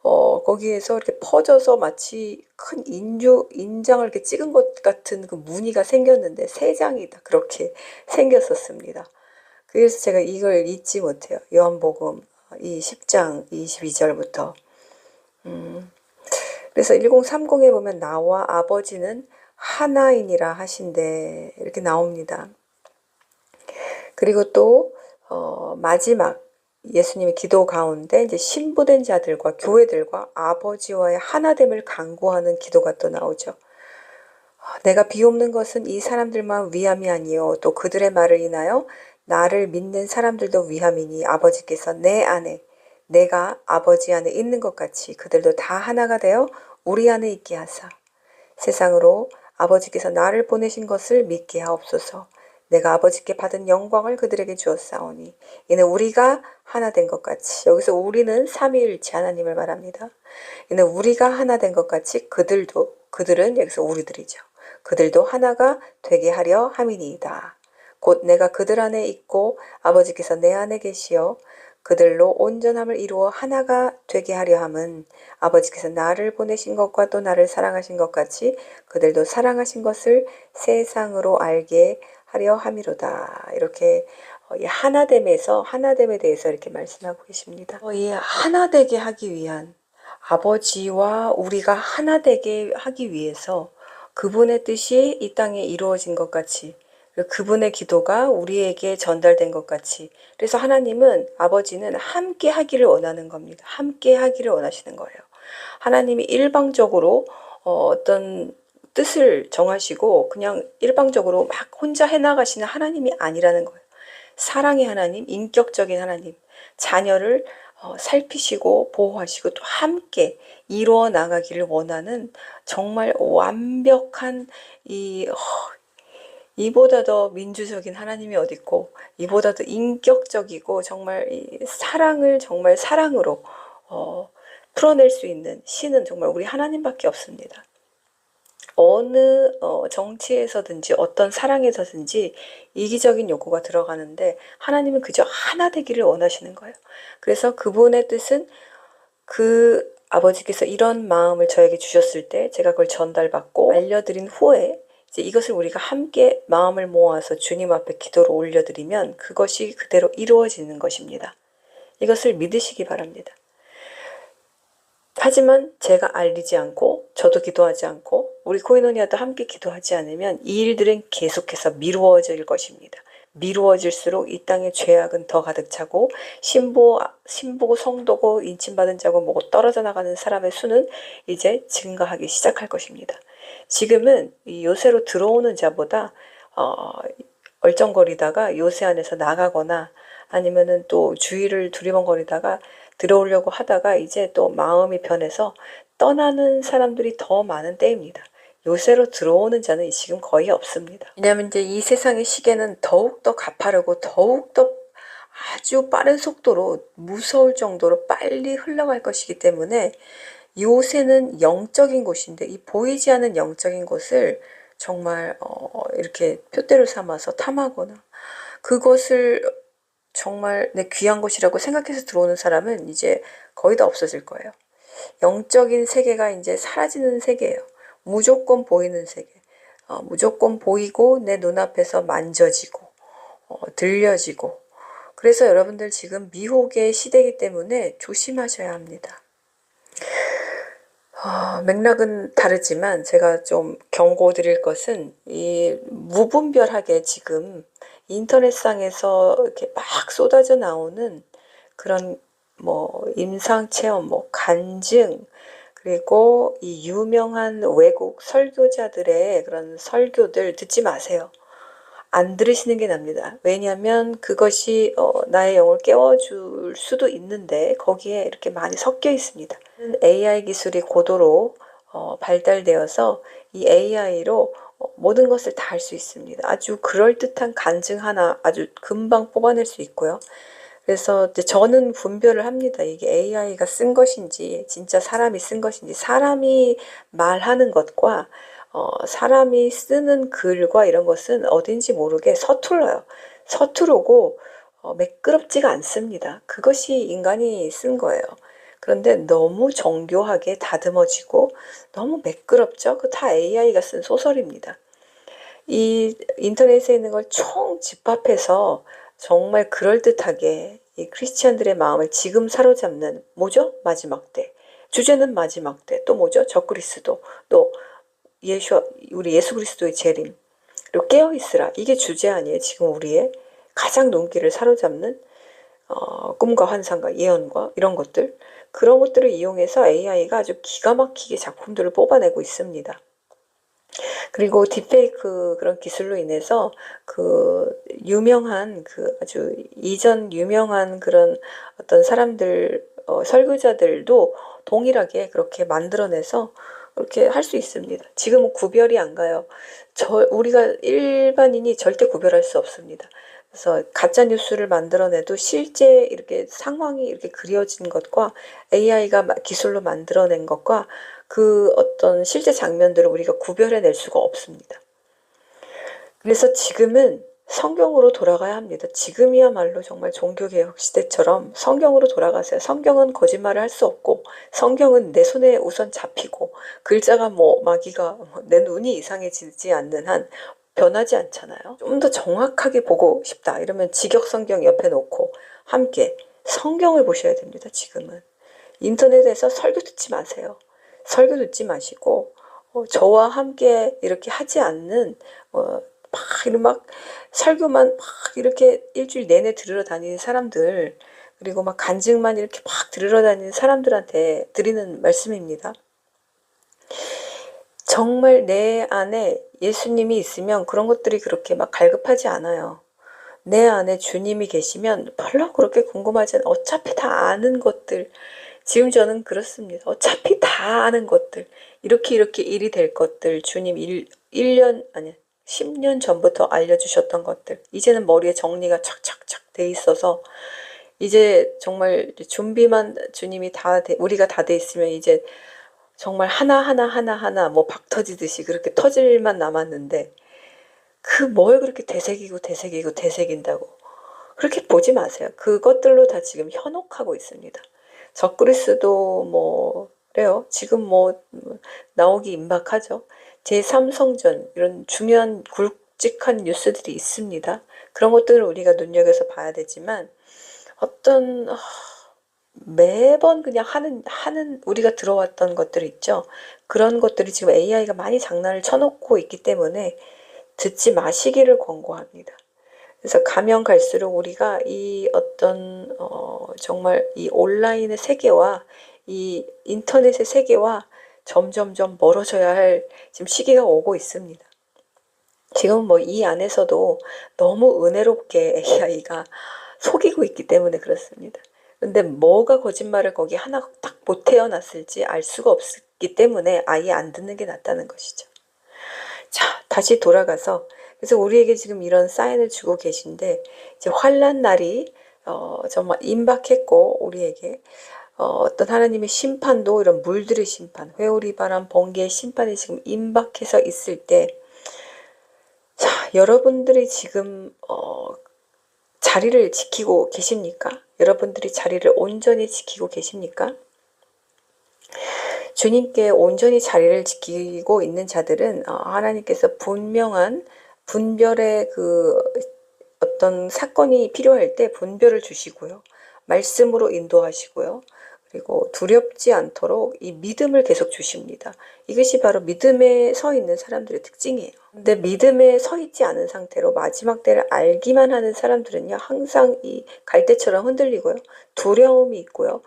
거기에서 이렇게 퍼져서 마치 큰 인장을 이렇게 찍은 것 같은 그 무늬가 생겼는데 3장이다, 그렇게 생겼었습니다. 그래서 제가 이걸 잊지 못해요. 요한복음 이 10장 22절부터. 그래서 1030에 보면 나와 아버지는 하나이니라 하신대, 이렇게 나옵니다. 그리고 또 마지막 예수님의 기도 가운데 이제 신부된 자들과 교회들과 아버지와의 하나됨을 간구하는 기도가 또 나오죠. 내가 비옵는 것은 이 사람들만 위함이 아니요 또 그들의 말을 인하여 나를 믿는 사람들도 위함이니, 아버지께서 내 안에 내가 아버지 안에 있는 것 같이 그들도 다 하나가 되어 우리 안에 있게 하사 세상으로 아버지께서 나를 보내신 것을 믿게 하옵소서. 내가 아버지께 받은 영광을 그들에게 주었사오니 이는 우리가 하나 된 것 같이, 여기서 우리는 삼위일체 하나님을 말합니다. 이는 우리가 하나 된 것 같이 그들은 여기서 우리들이죠. 그들도 하나가 되게 하려 함이니이다. 곧 내가 그들 안에 있고 아버지께서 내 안에 계시어 그들로 온전함을 이루어 하나가 되게 하려 함은 아버지께서 나를 보내신 것과 또 나를 사랑하신 것 같이 그들도 사랑하신 것을 세상으로 알게 하려 함이로다. 이렇게 이 하나됨에 대해서 이렇게 말씀하고 계십니다. 이 하나되게 하기 위한, 아버지와 우리가 하나되게 하기 위해서 그분의 뜻이 이 땅에 이루어진 것 같이, 그분의 기도가 우리에게 전달된 것 같이, 그래서 하나님은, 아버지는 함께 하기를 원하는 겁니다. 함께 하기를 원하시는 거예요. 하나님이 일방적으로 어떤 뜻을 정하시고 그냥 일방적으로 막 혼자 해나가시는 하나님이 아니라는 거예요. 사랑의 하나님, 인격적인 하나님, 자녀를 살피시고 보호하시고 또 함께 이루어 나가기를 원하는 정말 완벽한 이보다 더 민주적인 하나님이 어딨고 이보다 더 인격적이고 정말 이 사랑을 정말 사랑으로 풀어낼 수 있는 신은 정말 우리 하나님밖에 없습니다. 어느 정치에서든지 어떤 사랑에서든지 이기적인 요구가 들어가는데 하나님은 그저 하나 되기를 원하시는 거예요. 그래서 그분의 뜻은 그 아버지께서 이런 마음을 저에게 주셨을 때 제가 그걸 전달받고 알려드린 후에 이제 이것을 우리가 함께 마음을 모아서 주님 앞에 기도로 올려드리면 그것이 그대로 이루어지는 것입니다. 이것을 믿으시기 바랍니다. 하지만 제가 알리지 않고 저도 기도하지 않고 우리 코이노니아도 함께 기도하지 않으면 이 일들은 계속해서 미루어질 것입니다. 미루어질수록 이 땅의 죄악은 더 가득 차고 신보고 성도고 인침받은 자고 뭐고 떨어져 나가는 사람의 수는 이제 증가하기 시작할 것입니다. 지금은 이 요새로 들어오는 자보다 얼쩡거리다가 요새 안에서 나가거나 아니면은 또 주위를 두리번거리다가 들어오려고 하다가 이제 또 마음이 변해서 떠나는 사람들이 더 많은 때입니다. 요새로 들어오는 자는 지금 거의 없습니다. 왜냐하면 이제 이 세상의 시계는 더욱더 가파르고 더욱더 아주 빠른 속도로 무서울 정도로 빨리 흘러갈 것이기 때문에 요새는 영적인 곳인데 이 보이지 않는 영적인 곳을 정말 이렇게 표대로 삼아서 탐하거나 그것을 정말 내 귀한 곳이라고 생각해서 들어오는 사람은 이제 거의 다 없어질 거예요. 영적인 세계가 이제 사라지는 세계예요. 무조건 보이는 세계. 무조건 보이고 내 눈앞에서 만져지고 들려지고 그래서 여러분들 지금 미혹의 시대이기 때문에 조심하셔야 합니다. 맥락은 다르지만 제가 좀 경고드릴 것은 이 무분별하게 지금 인터넷상에서 이렇게 막 쏟아져 나오는 그런 뭐 임상체험, 뭐 간증 그리고 이 유명한 외국 설교자들의 그런 설교들 듣지 마세요. 안 들으시는 게 납니다. 왜냐하면 그것이 나의 영을 깨워줄 수도 있는데 거기에 이렇게 많이 섞여 있습니다. AI 기술이 고도로 발달되어서 이 AI로 모든 것을 다 할 수 있습니다. 아주 그럴듯한 간증 하나 아주 금방 뽑아낼 수 있고요. 그래서 저는 분별을 합니다. 이게 AI가 쓴 것인지 진짜 사람이 쓴 것인지 사람이 말하는 것과 사람이 쓰는 글과 이런 것은 어딘지 모르게 서툴러요. 서투르고 매끄럽지가 않습니다. 그것이 인간이 쓴 거예요. 그런데 너무 정교하게 다듬어지고 너무 매끄럽죠? 그 다 AI가 쓴 소설입니다. 이 인터넷에 있는 걸 총 집합해서 정말 그럴듯하게 이 크리스찬들의 마음을 지금 사로잡는 뭐죠? 마지막 때. 주제는 마지막 때. 또 뭐죠? 적그리스도. 또 우리 예수 그리스도의 재림. 그리고 깨어있으라. 이게 주제 아니에요. 지금 우리의 가장 눈길을 사로잡는 꿈과 환상과 예언과 이런 것들. 그런 것들을 이용해서 AI가 아주 기가 막히게 작품들을 뽑아내고 있습니다. 그리고 딥페이크 그런 기술로 인해서 그 유명한 아주 이전 유명한 그런 어떤 사람들 설교자들도 동일하게 그렇게 만들어내서 그렇게 할 수 있습니다. 지금은 구별이 안 가요. 우리가 일반인이 절대 구별할 수 없습니다. 그래서 가짜 뉴스를 만들어내도 실제 이렇게 상황이 이렇게 그려진 것과 AI가 기술로 만들어낸 것과 그 어떤 실제 장면들을 우리가 구별해낼 수가 없습니다. 그래서 지금은 성경으로 돌아가야 합니다. 지금이야말로 정말 종교개혁 시대처럼 성경으로 돌아가세요. 성경은 거짓말을 할 수 없고 성경은 내 손에 우선 잡히고 글자가 뭐 마귀가 내 눈이 이상해지지 않는 한 변하지 않잖아요. 좀 더 정확하게 보고 싶다 이러면 직역성경 옆에 놓고 함께 성경을 보셔야 됩니다. 지금은 인터넷에서 설교 듣지 마세요. 설교 듣지 마시고 저와 함께 이렇게 하지 않는 막 설교만 막 이렇게 일주일 내내 들으러 다니는 사람들 그리고 막 간증만 이렇게 막 들으러 다니는 사람들한테 드리는 말씀입니다. 정말 내 안에 예수님이 있으면 그런 것들이 그렇게 막 갈급하지 않아요. 내 안에 주님이 계시면 별로 그렇게 궁금하지 않아요. 어차피 다 아는 것들. 지금 저는 그렇습니다. 어차피 다 아는 것들. 이렇게 일이 될 것들. 주님 1년, 아니 10년 전부터 알려주셨던 것들. 이제는 머리에 정리가 착착착 돼 있어서 이제 정말 준비만 주님이 우리가 다 돼 있으면 이제 정말 하나 뭐 박 터지듯이 그렇게 터질 일만 남았는데 그 뭘 그렇게 되새긴다고 그렇게 보지 마세요. 그것들로 다 지금 현혹하고 있습니다. 적그리스도 뭐래요. 지금 뭐 나오기 임박하죠. 제3성전 이런 중요한 굵직한 뉴스들이 있습니다. 그런 것들을 우리가 눈여겨서 봐야 되지만 어떤 매번 그냥 하는 우리가 들어왔던 것들 있죠. 그런 것들이 지금 AI가 많이 장난을 쳐놓고 있기 때문에 듣지 마시기를 권고합니다. 그래서 가면 갈수록 우리가 이 어떤 정말 이 온라인의 세계와 이 인터넷의 세계와 점점점 멀어져야 할 지금 시기가 오고 있습니다. 지금 뭐 이 안에서도 너무 은혜롭게 AI가 속이고 있기 때문에 그렇습니다. 근데 뭐가 거짓말을 거기 하나 딱 못 태어났을지 알 수가 없기 때문에 아예 안 듣는 게 낫다는 것이죠. 자, 다시 돌아가서 그래서 우리에게 지금 이런 사인을 주고 계신데 이제 환난 날이 정말 임박했고 우리에게 어떤 하나님의 심판도 이런 물들의 심판, 회오리 바람, 번개의 심판이 지금 임박해서 있을 때 자, 여러분들이 지금 자리를 지키고 계십니까? 여러분들이 자리를 온전히 지키고 계십니까? 주님께 온전히 자리를 지키고 있는 자들은 하나님께서 분명한 분별의 그 어떤 사건이 필요할 때 분별을 주시고요. 말씀으로 인도하시고요. 그리고 두렵지 않도록 이 믿음을 계속 주십니다. 이것이 바로 믿음에 서 있는 사람들의 특징이에요. 근데 믿음에 서 있지 않은 상태로 마지막 때를 알기만 하는 사람들은요. 항상 이 갈대처럼 흔들리고요. 두려움이 있고요.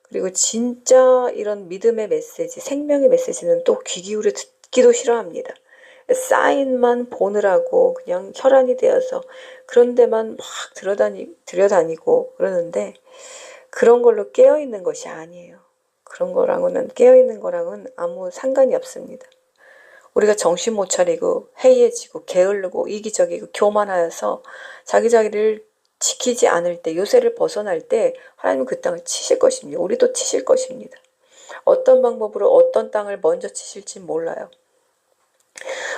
그리고 진짜 이런 믿음의 메시지, 생명의 메시지는 또 귀 기울여 듣기도 싫어합니다. 사인만 보느라고 그냥 혈안이 되어서 그런 데만 막 들여다니고 그러는데 그런 걸로 깨어있는 것이 아니에요. 그런 거랑은 깨어있는 거랑은 아무 상관이 없습니다. 우리가 정신 못 차리고 해이해지고 게으르고 이기적이고 교만하여서 자기를 지키지 않을 때 요새를 벗어날 때 하나님은 그 땅을 치실 것입니다. 우리도 치실 것입니다. 어떤 방법으로 어떤 땅을 먼저 치실지 몰라요.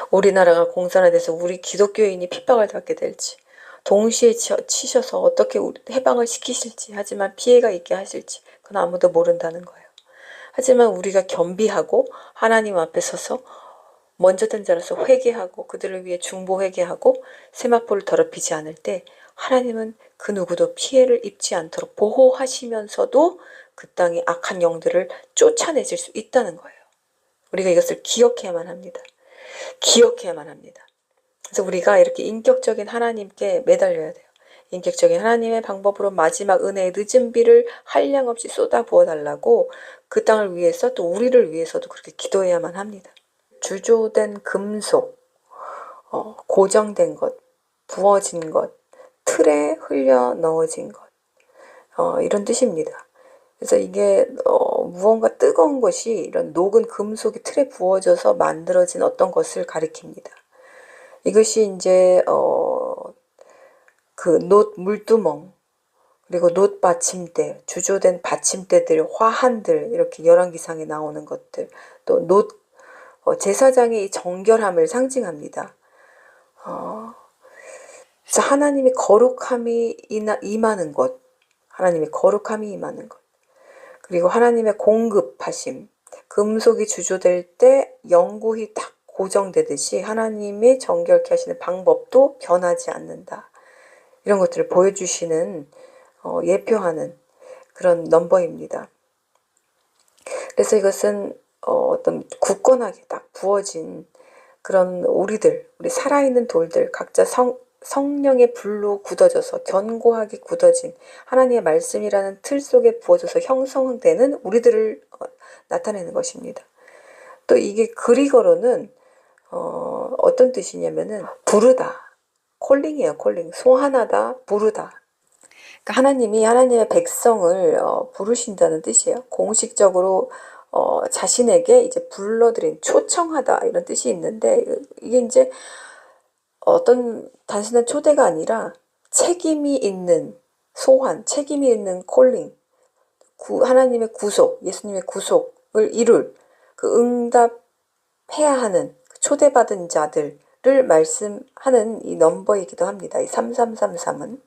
우리나라가 공산화돼서 우리 기독교인이 핍박을 받게 될지 동시에 치셔서 어떻게 해방을 시키실지 하지만 피해가 있게 하실지 그건 아무도 모른다는 거예요. 하지만 우리가 겸비하고 하나님 앞에 서서 먼저 된 자로서 회개하고 그들을 위해 중보 회개하고 세마포를 더럽히지 않을 때 하나님은 그 누구도 피해를 입지 않도록 보호하시면서도 그 땅의 악한 영들을 쫓아내실 수 있다는 거예요. 우리가 이것을 기억해야만 합니다. 기억해야만 합니다. 그래서 우리가 이렇게 인격적인 하나님께 매달려야 돼요. 인격적인 하나님의 방법으로 마지막 은혜의 늦은 비를 한량없이 쏟아 부어달라고 그 땅을 위해서 또 우리를 위해서도 그렇게 기도해야만 합니다. 주조된 금속, 고정된 것, 부어진 것, 틀에 흘려 넣어진 것 이런 뜻입니다. 그래서 이게 무언가 뜨거운 것이 이런 녹은 금속이 틀에 부어져서 만들어진 어떤 것을 가리킵니다. 이것이 이제 그 놋 물두멍 그리고 놋 받침대, 주조된 받침대들, 화한들 이렇게 열왕기상에 나오는 것들 또 놋 제사장의 이 정결함을 상징합니다. 그래서 하나님의 거룩함이 임하는 것, 하나님의 거룩함이 임하는 것, 그리고 하나님의 공급하심, 금속이 주조될 때 영구히 딱 고정되듯이 하나님의 정결케 하시는 방법도 변하지 않는다. 이런 것들을 보여주시는 예표하는 그런 넘버입니다. 그래서 이것은 어떤 굳건하게 딱 부어진 그런 우리 살아있는 돌들 각자 성령의 불로 굳어져서 견고하게 굳어진 하나님의 말씀이라는 틀 속에 부어져서 형성되는 우리들을 나타내는 것입니다. 또 이게 그리거로는 어떤 뜻이냐면은 부르다, 콜링이에요. 콜링, 소환하다, 부르다. 그러니까 하나님이 하나님의 백성을 부르신다는 뜻이에요. 공식적으로 자신에게 이제 불러들인, 초청하다 이런 뜻이 있는데, 이게 이제 어떤 단순한 초대가 아니라 책임이 있는 소환, 책임이 있는 콜링, 하나님의 구속, 예수님의 구속을 이룰 그 응답해야 하는 초대받은 자들을 말씀하는 이 넘버이기도 합니다. 이 3333은.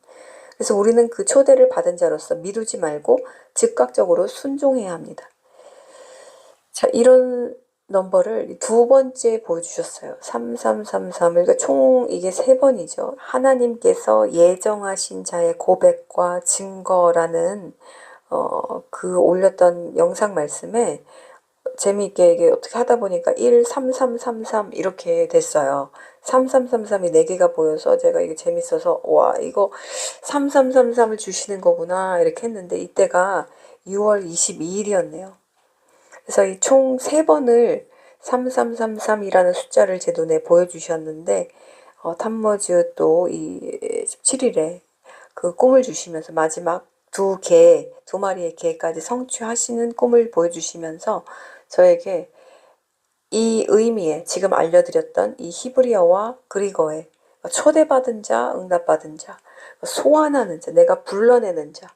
그래서 우리는 그 초대를 받은 자로서 미루지 말고 즉각적으로 순종해야 합니다. 자, 이런 넘버를 두 번째 보여주셨어요. 3333. 그러니까 총 이게 3번이죠. 하나님께서 예정하신 자의 고백과 증거라는 그 올렸던 영상 말씀에 재미있게 이게 어떻게 하다 보니까 13333 이렇게 됐어요. 3333이 4개가 보여서 제가 이게 재밌어서 와, 이거 3333을 주시는 거구나 이렇게 했는데, 이때가 6월 22일이었네요. 그래서 이 총 3번을 3333이라는 숫자를 제 눈에 보여주셨는데, 탐머즈 또 이 17일에 그 꿈을 주시면서 마지막 두 마리의 개까지 성취하시는 꿈을 보여주시면서 저에게 이 의미에 지금 알려드렸던 이 히브리어와 그리거의 초대받은 자, 응답받은 자, 소환하는 자, 내가 불러내는 자,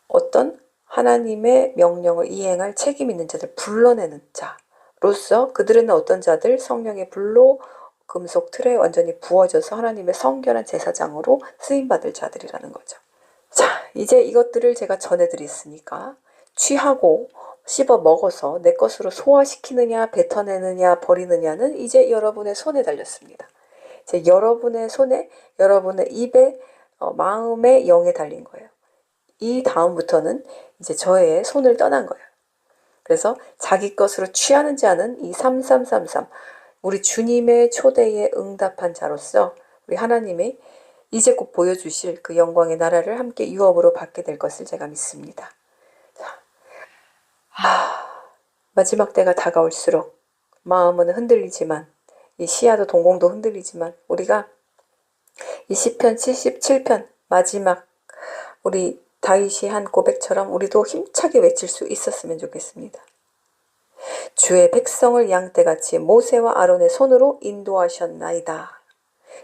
어떤 하나님의 명령을 이행할 책임 있는 자들, 불러내는 자로서 그들은 어떤 자들, 성령의 불로 금속 틀에 완전히 부어져서 하나님의 성결한 제사장으로 쓰임받을 자들이라는 거죠. 자, 이제 이것들을 제가 전해드렸으니까 취하고 씹어 먹어서 내 것으로 소화시키느냐, 뱉어내느냐, 버리느냐는 이제 여러분의 손에 달렸습니다. 이제 여러분의 손에, 여러분의 입에, 마음에, 영에 달린 거예요. 이 다음부터는 이제 저의 손을 떠난 거예요. 그래서 자기 것으로 취하는지 않은 이 3333, 우리 주님의 초대에 응답한 자로서 우리 하나님이 이제 곧 보여주실 그 영광의 나라를 함께 유업으로 받게 될 것을 제가 믿습니다. 마지막 때가 다가올수록 마음은 흔들리지만, 이 시야도 동공도 흔들리지만, 우리가 이 시편 77편 마지막 우리 다윗이 한 고백처럼 우리도 힘차게 외칠 수 있었으면 좋겠습니다. 주의 백성을 양떼같이 모세와 아론의 손으로 인도하셨나이다.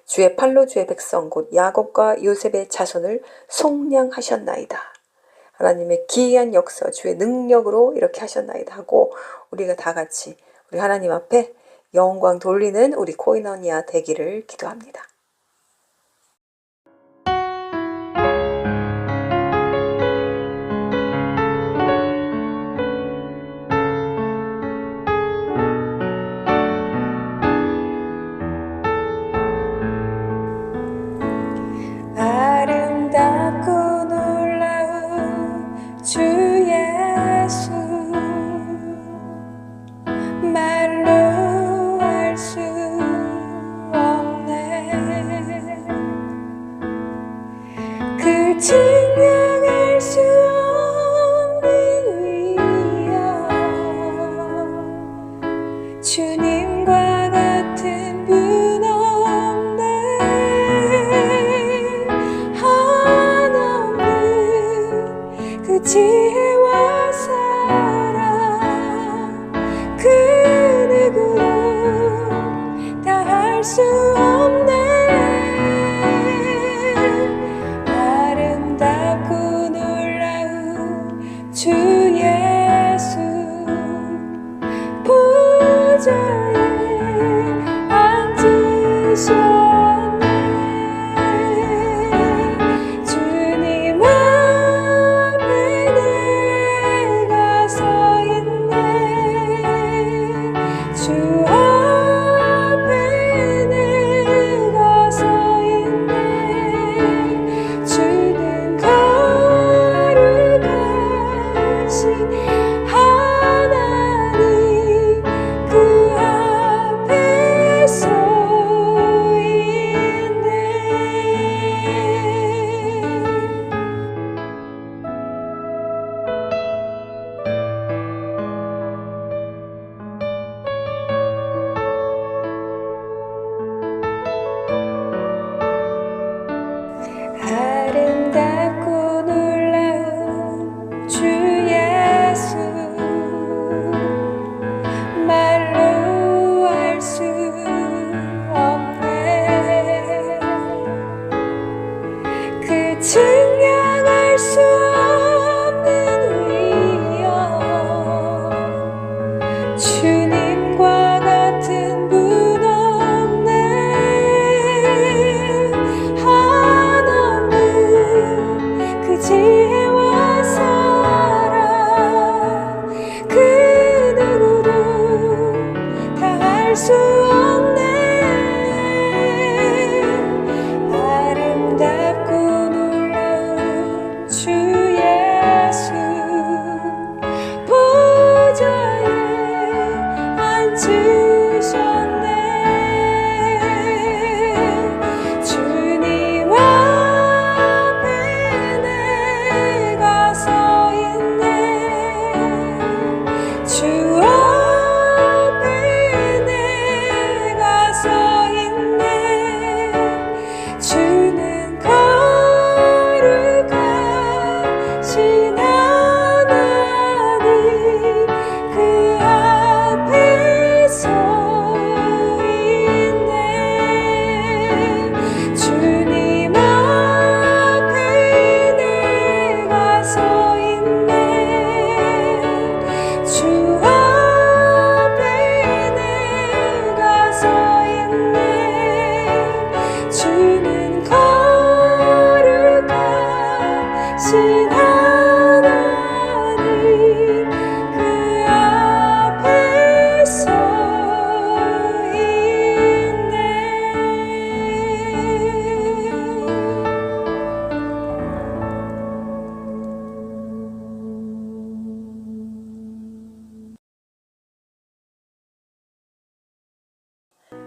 주의 팔로 주의 백성 곧 야곱과 요셉의 자손을 속량하셨나이다. 하나님의 기이한 역사, 주의 능력으로 이렇게 하셨나이다 하고 우리가 다 같이 우리 하나님 앞에 영광 돌리는 우리 코이노니아 되기를 기도합니다. 아름답고 놀라운 주 예수, 말로 알 수 없네. 그 증명할 수 없는 위엄, 주님과 같은 분 없네. 한없는 그 지혜와 사랑, 그 누구도 다 할 수 없네. 아름다운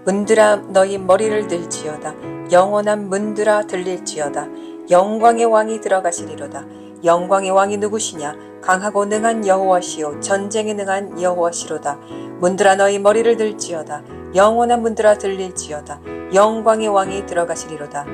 문들아 너희 머리를 들지어다. 영원한 문들아 들릴지어다. 영광의 왕이 들어가시리로다. 영광의 왕이 누구시냐? 강하고 능한 여호와시요 전쟁에 능한 여호와시로다. 문들아 너희 머리를 들지어다. 영원한 문들아 들릴지어다. 영광의 왕이 들어가시리로다.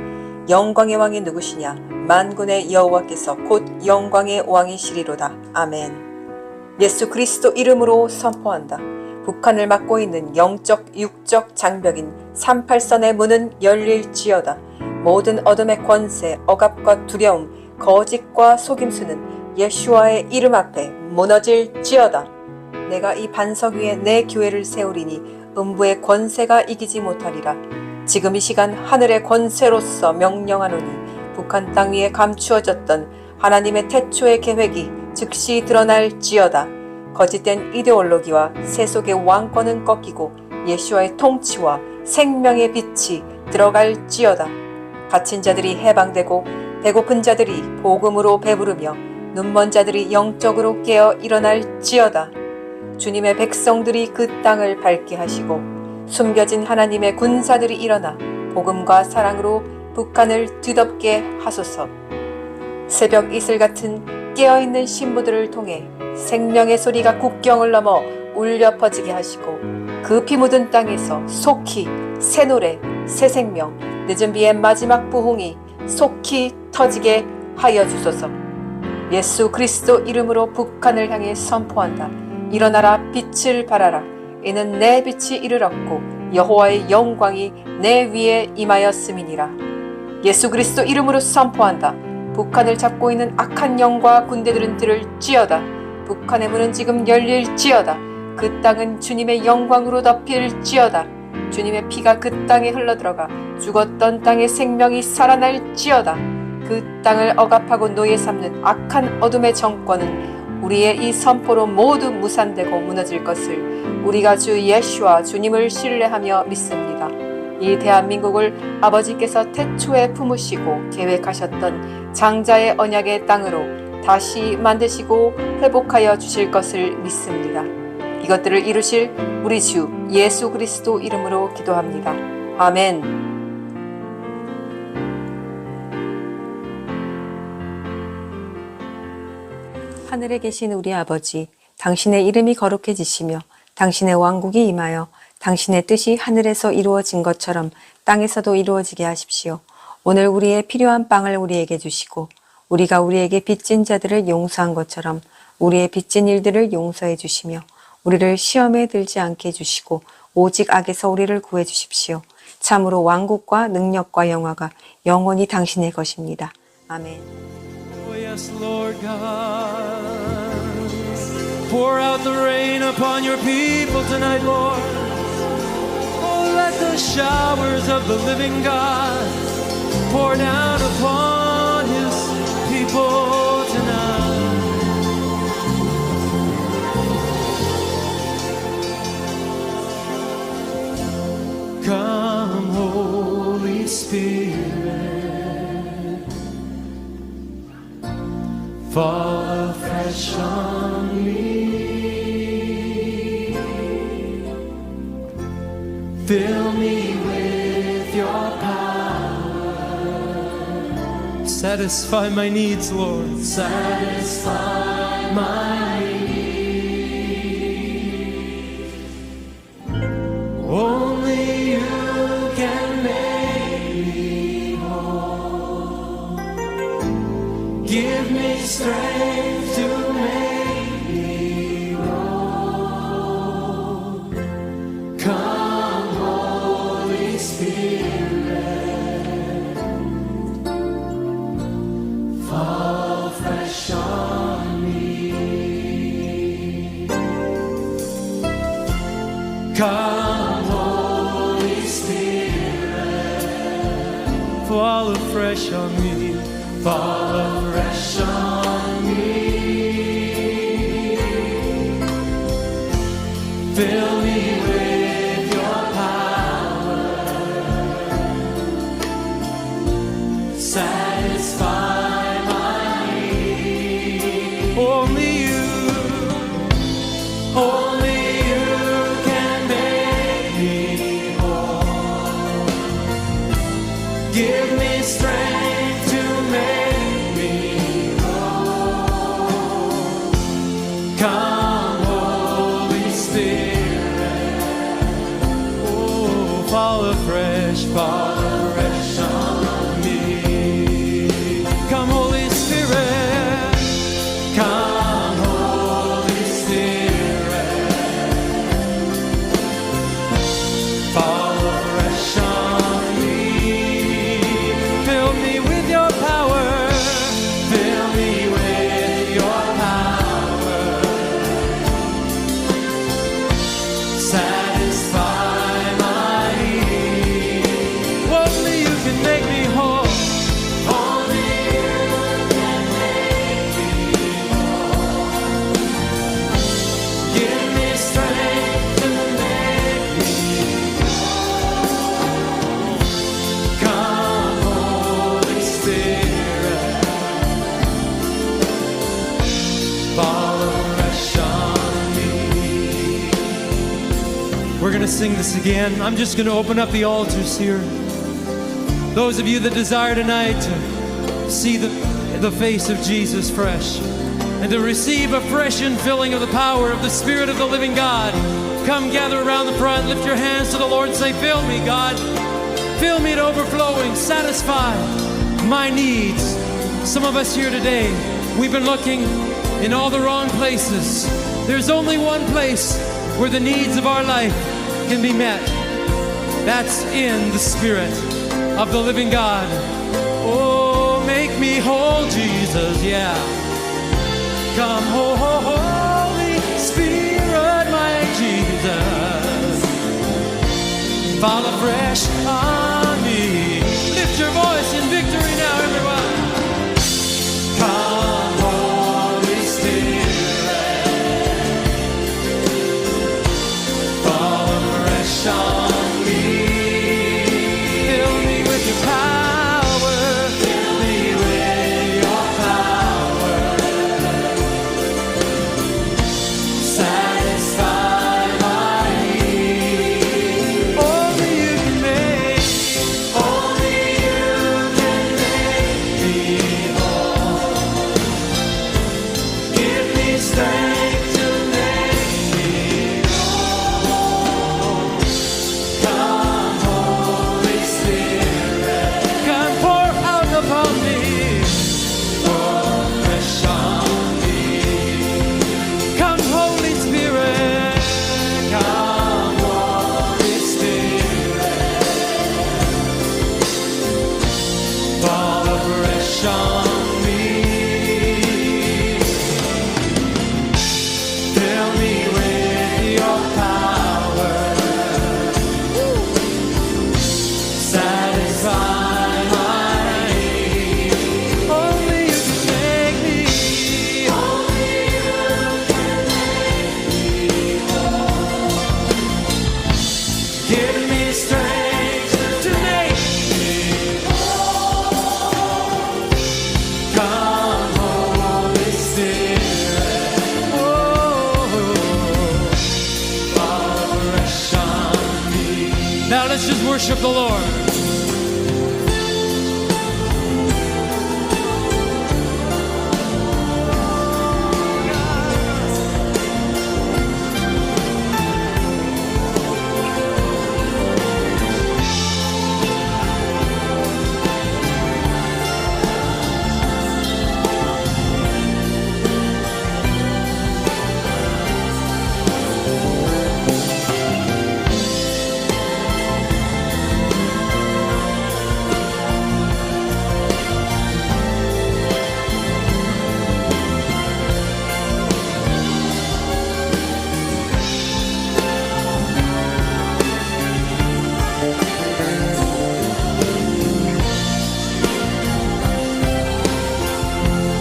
영광의 왕이 누구시냐? 만군의 여호와께서 곧 영광의 왕이시리로다. 아멘. 예수 그리스도 이름으로 선포한다. 북한을 막고 있는 영적 육적 장벽인 38선의 문은 열릴지어다. 모든 어둠의 권세, 억압과 두려움, 거짓과 속임수는 예수와의 이름 앞에 무너질지어다. 내가 이 반석 위에 내 교회를 세우리니 음부의 권세가 이기지 못하리라. 지금 이 시간 하늘의 권세로서 명령하노니 북한 땅 위에 감추어졌던 하나님의 태초의 계획이 즉시 드러날지어다. 거짓된 이데올로기와 세속의 왕권은 꺾이고 예수와의 통치와 생명의 빛이 들어갈지어다. 갇힌 자들이 해방되고 배고픈 자들이 복음으로 배부르며 눈먼 자들이 영적으로 깨어 일어날지어다. 주님의 백성들이 그 땅을 밝게 하시고 숨겨진 하나님의 군사들이 일어나 복음과 사랑으로 북한을 뒤덮게 하소서. 새벽 이슬 같은 깨어있는 신부들을 통해 생명의 소리가 국경을 넘어 울려 퍼지게 하시고 그 피 묻은 땅에서 속히 새 노래, 새 생명, 늦은 비의 마지막 부흥이 속히 터지게 하여 주소서. 예수 그리스도 이름으로 북한을 향해 선포한다. 일어나라 빛을 발하라. 이는 내 빛이 이르렀고 여호와의 영광이 내 위에 임하였음이니라. 예수 그리스도 이름으로 선포한다. 북한을 잡고 있는 악한 영과 군대들은 들을지어다. 북한의 문은 지금 열릴지어다. 그 땅은 주님의 영광으로 덮일지어다. 주님의 피가 그 땅에 흘러들어가 죽었던 땅의 생명이 살아날지어다. 그 땅을 억압하고 노예 삼는 악한 어둠의 정권은 우리의 이 선포로 모두 무산되고 무너질 것을 우리가 주 예수와 주님을 신뢰하며 믿습니다. 이 대한민국을 아버지께서 태초에 품으시고 계획하셨던 장자의 언약의 땅으로 다시 만드시고 회복하여 주실 것을 믿습니다. 이것들을 이루실 우리 주 예수 그리스도 이름으로 기도합니다. 아멘. 하늘에 계신 우리 아버지, 당신의 이름이 거룩해지시며 당신의 왕국이 임하여 당신의 뜻이 하늘에서 이루어진 것처럼 땅에서도 이루어지게 하십시오. 오늘 우리의 필요한 빵을 우리에게 주시고 우리가 우리에게 빚진 자들을 용서한 것처럼 우리의 빚진 일들을 용서해 주시며 우리를 시험에 들지 않게 해주시고 오직 악에서 우리를 구해 주십시오. 참으로 왕국과 능력과 영화가 영원히 당신의 것입니다. 아멘. Oh, yes, Lord God. Pour out the rain upon your people tonight, Lord. Oh, let the showers of the living God pour down upon his people tonight. Come, Holy Spirit, fall afresh on me. Fill me with your power. Satisfy my needs, Lord. Satisfy my needs. Only you can make me whole. Give me strength to make me whole. Come, Holy Spirit, fall fresh on me. Come, Holy Spirit, fall afresh on me. Fall afresh on me. Fill me with your power. Satisfy my need. Only you can make me whole. Give me strength to make me whole. Come, Holy Spirit. Oh, fall afresh on me. Come, Holy Spirit. Come, Holy Spirit. Fall afresh on me. Fill me with your power. Fill me with your power. Satisfy my need. Only you can make me whole. Only you can make me whole. Give me strength to make me whole. Come, Holy Spirit. Fall afresh on me. We're going to sing this again. I'm just going to open up the altars here. Those of you that desire tonight to see the face of Jesus fresh and to receive a fresh infilling of the power of the Spirit of the living God, come gather around the front, lift your hands to the Lord and say, fill me, God. Fill me to overflowing, satisfy my needs. Some of us here today, we've been looking in all the wrong places. There's only one place where the needs of our life can be met. That's in the Spirit of the living God. Oh, make me whole, Jesus, yeah. Come, Holy Spirit, my Jesus. Fall afresh on me. Lift your voice in victory now, everyone. Come, Holy Spirit. Fall afresh on me. Fill me with your power. Fill me with your power. Satisfy my need. Only you can make. Only you can make me whole. Give me strength to make me whole. Come, Holy Spirit. Come, pour out upon me. Pour fresh on me. Come, Holy Spirit. Come, Holy Spirit. Fall afresh on me. Fill me with your power. Satisfy my need. Only you can make me. Only you can make me whole. Give me strength to make me whole. Come, Holy Spirit. Oh, fall afresh on me. Now let's just worship the Lord.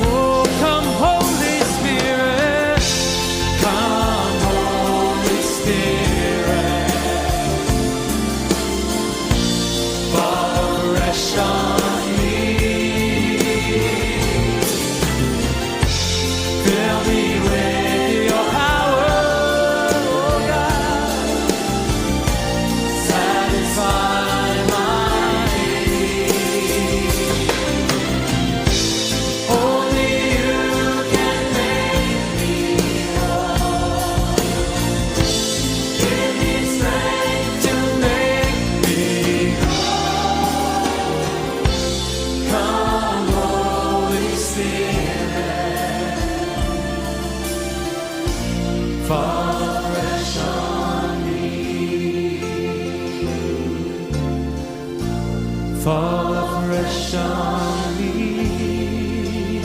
Oh, come, Holy Spirit. Come, Holy Spirit. Fall afresh on me. Fill me with your power, oh God. Satisfy my need. afresh on me.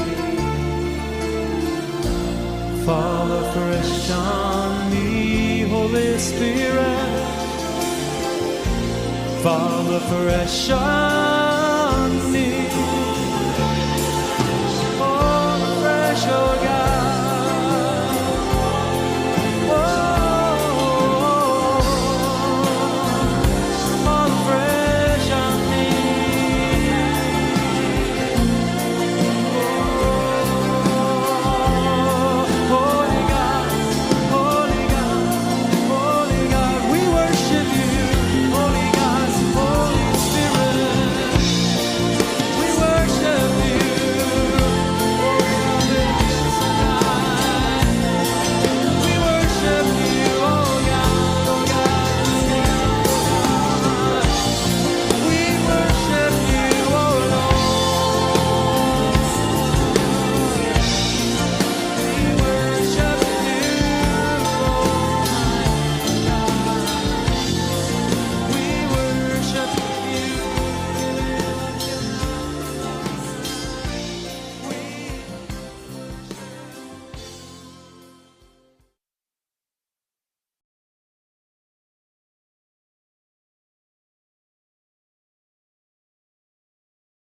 Fall afresh on me, Holy Spirit. Fall afresh on